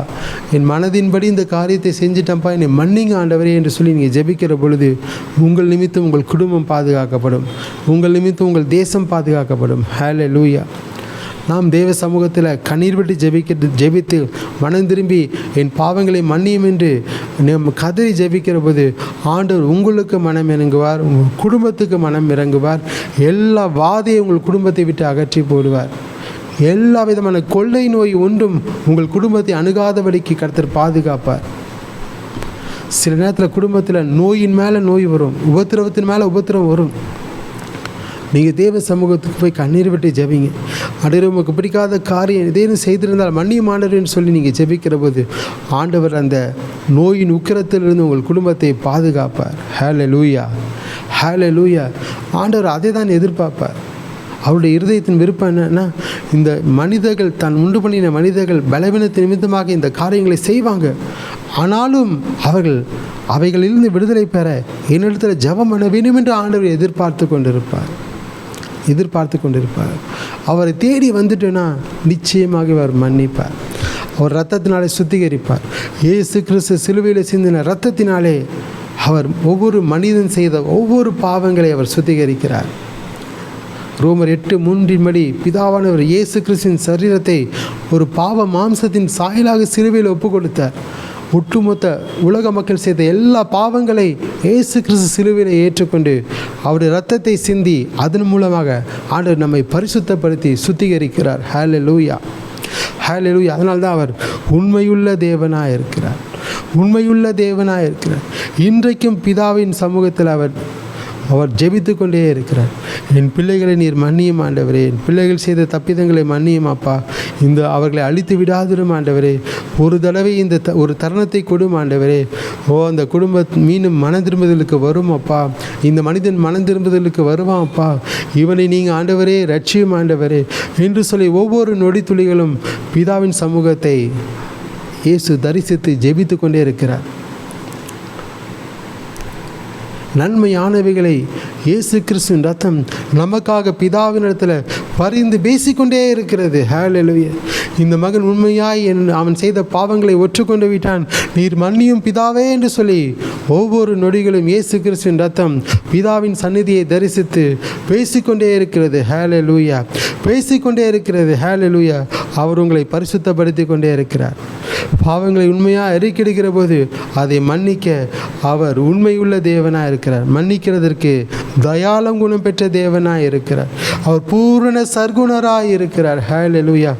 என் மனதின்படி இந்த காரியத்தை செஞ்சிட்டேன்ப்பா, என்னை மன்னிங்க ஆண்டவரே என்று சொல்லி நீங்கள் ஜெபிக்கிற பொழுது உங்கள் நிமித்தம் உங்கள் குடும்பம் பாதுகாக்கப்படும், உங்கள் நிமித்தம் உங்கள் தேசம் பாதுகாக்கப்படும். ஹல்லேலூயா. நாம் தேவ சமூகத்தில் கண்ணீர் விட்டு ஜெபித்து மனம் திரும்பி என் பாவங்களை மன்னியும் என்று நம்ம கதறி ஜெபிக்கிற போது ஆண்டவர் உங்களுக்கு மனம் இறங்குவார், உங்கள் குடும்பத்துக்கு மனம் இறங்குவார், எல்லா வாதையை உங்கள் குடும்பத்தை விட்டு அகற்றி போடுவார். எல்லா விதமான கொள்ளை நோய் ஒன்றும் உங்கள் குடும்பத்தை அணுகாதபடிக்கு கர்த்தர் பாதுகாப்பார். சில நேரத்தில் குடும்பத்தில் நோயின் மேலே நோய் வரும், உபத்திரவத்தின் மேலே உபத்திரவம் வரும். நீங்கள் தேவ சமூகத்துக்கு போய் கண்ணீர் விட்டு ஜெபிங்க. ஆண்டவரே, உமக்கு பிடிக்காத காரியம் ஏதேனும் செய்திருந்தால் மன்னியும் ஆண்டவரேன்னு சொல்லி நீங்கள் ஜெபிக்கிற போது ஆண்டவர் அந்த நோயின் உக்கிரத்திலிருந்து உங்கள் குடும்பத்தை பாதுகாப்பார். ஹல்லேலூயா, ஹல்லேலூயா. ஆண்டவர் அதை தான் எதிர்பார்ப்பார். அவருடைய இருதயத்தின் விருப்பம் என்னன்னா, இந்த மனிதர்கள் தான் உண்டு பண்ணின மனிதர்கள் பலவீனத்தின் நிமித்தமாக இந்த காரியங்களை செய்வாங்க, ஆனாலும் அவர்கள் அவைகளிலிருந்து விடுதலை பெற என்னிடத்தில் ஜெபம் பண்ண வேண்டும் என்று ஆண்டவர் எதிர்பார்த்து கொண்டிருப்பார். அவரை தேடி வந்துட்டேன்னா நிச்சயமாக அவர் மன்னிப்பார். அவர் இரத்தத்தினாலே சுத்திகரிப்பார். இயேசு கிறிஸ்து சிலுவையில் சிந்தின இரத்தத்தினாலே அவர் ஒவ்வொரு மனிதன் செய்த ஒவ்வொரு பாவங்களை அவர் சுத்திகரிக்கிறார். ரோமர் 8:3 பிதாவானவர் இயேசு கிறிஸ்துவின் சரீரத்தை ஒரு பாவ மாம்சத்தின் சாயலாக சிலுவையில் ஒப்பு கொடுத்தார். ஒட்டுமொத்த உலக மக்கள் செய்த எல்லா பாவங்களை இயேசு கிறிஸ்து சிலுவையில் ஏற்றுக்கொண்டு அவருடைய இரத்தத்தை சிந்தி அதன் மூலமாக ஆண்டவர் நம்மை பரிசுத்தப்படுத்தி சுத்திகரிக்கிறார். ஹல்லேலூயா, ஹல்லேலூயா. அதனால்தான் அவர் உண்மையுள்ள தேவனாக இருக்கிறார். உண்மையுள்ள தேவனாக இருக்கிறார். இன்றைக்கும் பிதாவின் சமூகத்தில் அவர் ஜெபித்து கொண்டே இருக்கிறார். என் பிள்ளைகளை நீர் மன்னியும் ஆண்டவரே, என் பிள்ளைகள் செய்த தப்பிதங்களை மன்னியும் அப்பா, அவர்களை அழித்து விடாதிரும் ஆண்டவரே, ஒரு தடவை ஒரு தருணத்தை கொடும் ஆண்டவரே. அந்த குடும்பம் மீண்டும் மன திரும்புதலுக்கு வரும் அப்பா, இந்த மனிதன் மன திரும்புதலுக்கு வருவான் அப்பா, இவனை நீங்கள் ஆண்டவரே ரட்சியும் ஆண்டவரே என்று சொல்லி ஒவ்வொரு நொடி துளிகளும் பிதாவின் சமூகத்தை இயேசு தரிசித்து ஜெபித்து கொண்டே இருக்கிறார். நன்மையானவைகளை இயேசு கிறிஸ்துவின் ரத்தம் நமக்காக பிதாவினிடத்தில் பரிந்து பேசிக்கொண்டே இருக்கிறது. ஹல்லேலூயா. இந்த மகன் உண்மையாய் அவன் செய்த பாவங்களை ஒற்றுக்கொண்டு விட்டான், நீர் மன்னியும் பிதாவே என்று சொல்லி ஒவ்வொரு நொடிகளும் இயேசு கிறிஸ்துவின் ரத்தம் பிதாவின் சந்நிதியை தரிசித்து பேசிக்கொண்டே இருக்கிறது. ஹல்லேலூயா. பேசிக்கொண்டே இருக்கிறது. ஹல்லேலூயா. அவர் உங்களை பரிசுத்தப்படுத்தி கொண்டே இருக்கிறார். பாவங்களை உண்மையாக அறிக்கையிடுகிற போது அதை மன்னிக்க அவர் உண்மையுள்ள தேவனாக இருக்கிறார். மன்னிக்கிறதற்கு தயாளம் குணம் பெற்ற தேவனாக இருக்கிறார். அவர் பூரண சர்க்குணராக இருக்கிறார். ஹல்லேலூயா.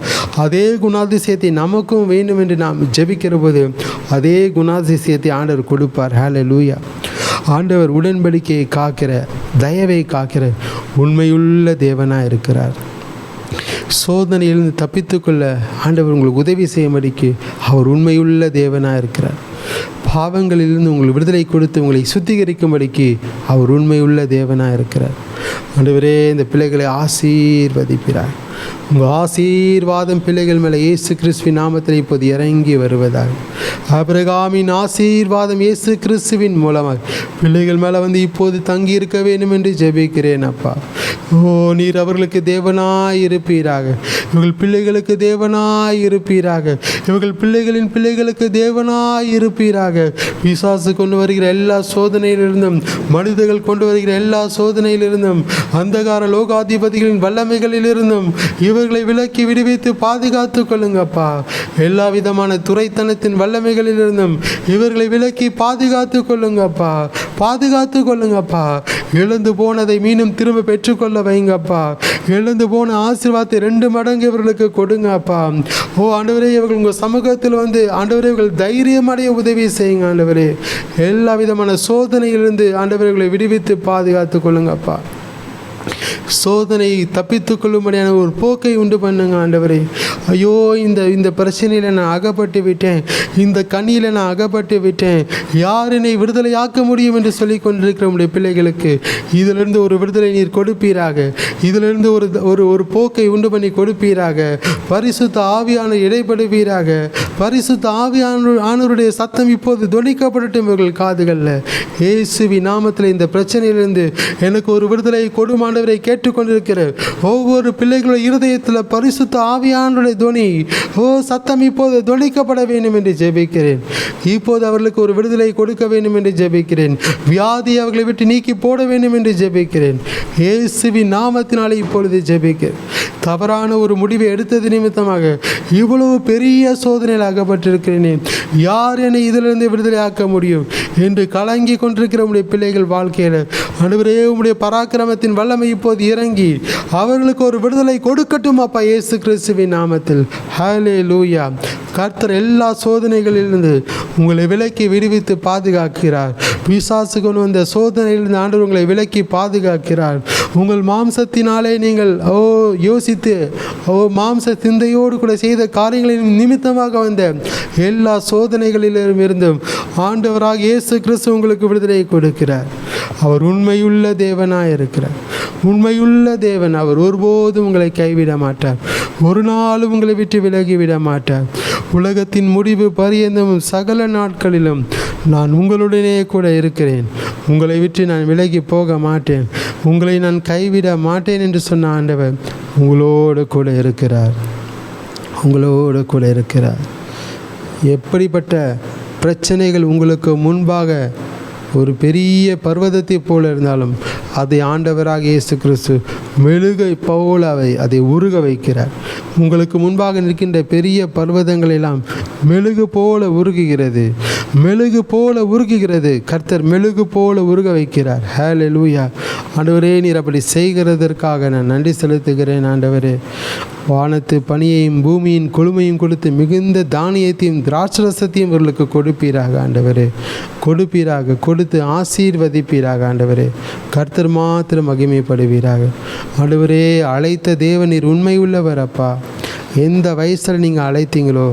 அதே குணாதிசயத்தை நமக்கும் வேண்டும் என்று நாம் ஜெபிக்கிற போது அதே குணாதிசயத்தை ஆண்டவர் கொடுப்பார். ஹல்லேலூயா. ஆண்டவர் உடன்படிக்கையை காக்கிற, தயவை காக்கிற உண்மையுள்ள தேவனாக இருக்கிறார். சோதனையிலிருந்து தப்பித்துக்கொள்ள ஆண்டவர் உங்களுக்கு உதவி செய்யும்படிக்கு அவர் உண்மையுள்ள தேவனாக இருக்கிறார். பாவங்களிலிருந்து உங்களுக்கு விடுதலை கொடுத்து உங்களை சுத்திகரிக்கும்படிக்கு அவர் உண்மையுள்ள தேவனாக இருக்கிறார். ஆண்டவரே, இந்த பிள்ளைகளை ஆசீர்வதிக்கிறார். உங்கள் ஆசீர்வாதம் பிள்ளைகள் மேலே இயேசு கிறிஸ்துவின் நாமத்தில் இப்போது இறங்கி வருவதாக. ஆபிரகாமின் ஆசீர்வாதம் இயேசு கிறிஸ்துவின் மூலமாக பிள்ளைகள் மேலே இப்போது தங்கி இருக்க வேண்டும் என்று ஜெபிக்கிறேன் அப்பா. நீர் அவர்களுக்கு தேவனாய் இருப்பீராக. இவர்கள் பிள்ளைகளுக்கு தேவனாய் இருப்பீராக. இவர்கள் பிள்ளைகளின் பிள்ளைகளுக்கு தேவனாய் இருப்பீராக. பிசாசு கொண்டு வருகிற எல்லா சோதனையிலிருந்தும், மனிதர்கள் கொண்டு வருகிற எல்லா சோதனையிலிருந்தும், அந்தகார லோகாதிபதிகளின் வல்லமைகளிலிருந்தும் இவர்களை விலக்கி விடுவித்து பாதுகாத்து கொள்ளுங்கப்பா. எல்லா விதமான துறைத்தனத்தின் வல்லமைகளிலிருந்தும் இவர்களை விலக்கி பாதுகாத்து கொள்ளுங்கப்பா. பாதுகாத்து கொள்ளுங்கப்பா. இழந்து போனதை மீண்டும் திரும்ப பெற்றுக்கொள்ள வைங்கப்பா. இழந்து போன ஆசீர்வாதத்தை 2 மடங்கு இவர்களுக்கு கொடுங்கப்பா. ஆண்டவரே, இவர்கள் உங்கள் சமூகத்தில் ஆண்டவரே இவர்கள் தைரியம் அடைய உதவி செய்யுங்க ஆண்டவரே. எல்லா விதமான சோதனையிலிருந்து ஆண்டவர்களை விடுவித்து பாதுகாத்து கொள்ளுங்கப்பா. சோதனையை தப்பித்து கொள்ளும்படியான ஒரு போக்கை உண்டு பண்ணுங்க ஆண்டவரே. ஐயோ, இந்த பிரச்சனையில் நான் அகப்பட்டு விட்டேன், இந்த கண்ணியில் நான் அகப்பட்டு விட்டேன், யார் என்னை விடுதலையாக்க முடியும் என்று சொல்லி கொண்டிருக்கிற உடைய பிள்ளைகளுக்கு இதிலிருந்து ஒரு விடுதலை நீர் கொடுப்பீராக. இதிலிருந்து ஒரு போக்கை உண்டு பண்ணி கொடுப்பீராக. பரிசுத்த ஆவியான இடைப்படுவீராக. பரிசுத்த ஆவியானவருடைய சத்தம் இப்போது துணிக்கப்படட்டும் இவர்கள் காதுகளில். இயேசுவின் நாமத்தில் இந்த பிரச்சனையிலிருந்து எனக்கு ஒரு விடுதலை கொடுமாண்டவரை கேட்டுக்கொண்டிருக்கிற ஒவ்வொரு பிள்ளைகளுடைய இருதயத்தில் பரிசுத்த ஆவியானுடைய துணி சத்தம் இப்போது துணிக்கப்பட வேண்டும் என்று ஜெபிக்கிறேன். இப்போது அவர்களுக்கு ஒரு விடுதலை கொடுக்க வேண்டும் என்று ஜெபிக்கிறேன். வியாதி அவர்களை விட்டு நீக்கி போட வேண்டும் என்று ஜெபிக்கிறேன். இயேசுவின் நாமத்தினாலே இப்பொழுது ஜெபிக்கிறேன். தவறான ஒரு முடிவை எடுத்தது நிமித்தமாக இவ்வளவு பெரிய சோதனையில் அகப்பட்டிருக்கிறேனே, யார் என்னை இதிலிருந்து விடுதலை ஆக்க முடியும் என்று கலங்கி கொண்டிருக்கிற உடைய பிள்ளைகள் வாழ்க்கையில் ஆண்டவரே, உம்முடைய பராக்கிரமத்தின் வல்லமை இப்போது இறங்கி அவர்களுக்கு ஒரு விடுதலை கொடுக்கட்டும் அப்பா, இயேசு கிறிஸ்துவின் நாமத்தில். ஹல்லேலூயா. கர்த்தர் எல்லா சோதனைகளிலிருந்து உங்களை விலக்கி விடுவித்து பாதுகாக்கிறார். பிசாசு கொண்டு வந்த சோதனையிலிருந்து ஆண்டவர் உங்களை விலக்கி பாதுகாக்கிறார். உங்கள் மாம்சத்தினாலே நீங்கள் யோசித்து மாம்ச சிந்தையோடு கூட செய்த காரியங்களின் நிமித்தமாக வந்த எல்லா சோதனைகளிலும் இருந்தும் ஆண்டவராக இயேசு கிறிஸ்து உங்களுக்கு விடுதலை கொடுக்கிறார். அவர் உண்மையுள்ள தேவனாக இருக்கிறார். உண்மையுள்ள தேவன். அவர் ஒருபோதும் உங்களை கைவிட மாட்டார். ஒரு நாளும் உங்களை விட்டு விலகிவிட மாட்டார். உலகத்தின் முடிவு பரியந்தமும் சகல நாட்களிலும் நான் உங்களுடனே கூட இருக்கிறேன். உங்களை விட்டு நான் விலகி போக மாட்டேன். உங்களை நான் கைவிட மாட்டேன் என்று சொன்ன ஆண்டவர் உங்களோடு கூட இருக்கிறார். உங்களோடு கூட இருக்கிறார். எப்படிப்பட்ட பிரச்சனைகள் உங்களுக்கு முன்பாக ஒரு பெரிய பர்வதத்தை போல இருந்தாலும் அதை ஆண்டவராக இயேசு கிறிஸ்து மெழுகை போல அதை உருக வைக்கிறார். உங்களுக்கு முன்பாக நிற்கின்ற பெரிய பர்வதங்களெல்லாம் மெழுகு போல உருகுகிறது. மெழுகு போல உருகுகிறது. கர்த்தர் மெழுகு போல உருக வைக்கிறார். ஹல்லேலூயா. ஆண்டவரே, நீர் அப்படி செய்கிறதற்காக நான் நன்றி செலுத்துகிறேன். ஆண்டவரே, வானத்து பனியையும் பூமியின் கொழுமையும் கொடுத்து மிகுந்த தானியத்தையும் திராட்சரசத்தையும் இவர்களுக்கு கொடுப்பீராக. ஆண்டவரே, கொடுப்பீராக, கொடுத்து ஆசீர்வதிப்பீராக. ஆண்டவரே, கர்த்தர் மாத்திரம் மகிமைப்படுவீராக. ஆண்டவரே, அழைத்த தேவன் நீர் உண்மை உள்ளவர் அப்பா. எந்த வயசில் நீங்கள் அழைத்தீங்களோ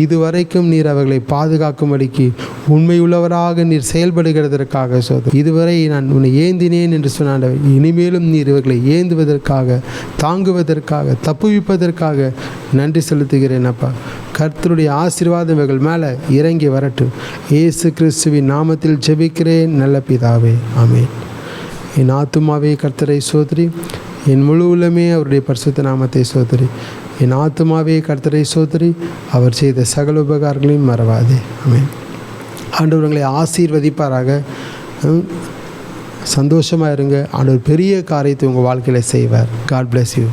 இதுவரைக்கும் நீர் அவர்களை பாதுகாக்கும்படிக்கு உண்மையுள்ளவராக நீர் செயல்படுகிறதற்காக சோதரி. இதுவரை நான் உன்னை ஏந்தினேன் என்று சொன்னான். இனிமேலும் நீர் இவர்களை ஏந்துவதற்காக, தாங்குவதற்காக, தப்புவிப்பதற்காக நன்றி செலுத்துகிறேன் அப்பா. கர்த்தருடைய ஆசீர்வாதம் இவர்கள் மேலே இறங்கி வரட்டும். இயேசு கிறிஸ்துவின் நாமத்தில் ஜெபிக்கிறேன் நல்ல பிதாவே, ஆமென். என் ஆத்துமாவே கர்த்தரை சோதரி, என் முழு உள்ளமே அவருடைய பரிசுத்த நாமத்தை சோதரி. என் ஆத்துமாவே கர்த்தரை சோதரி, அவர் செய்த சகல உபகாரங்களையும் மறவாதே. ஆமென். ஆண்டவர் உங்களை ஆசீர்வதிப்பாராக. சந்தோஷமாக இருங்க. ஆண்டவர் பெரிய காரியத்தை உங்கள் வாழ்க்கையில் செய்வார். God bless you.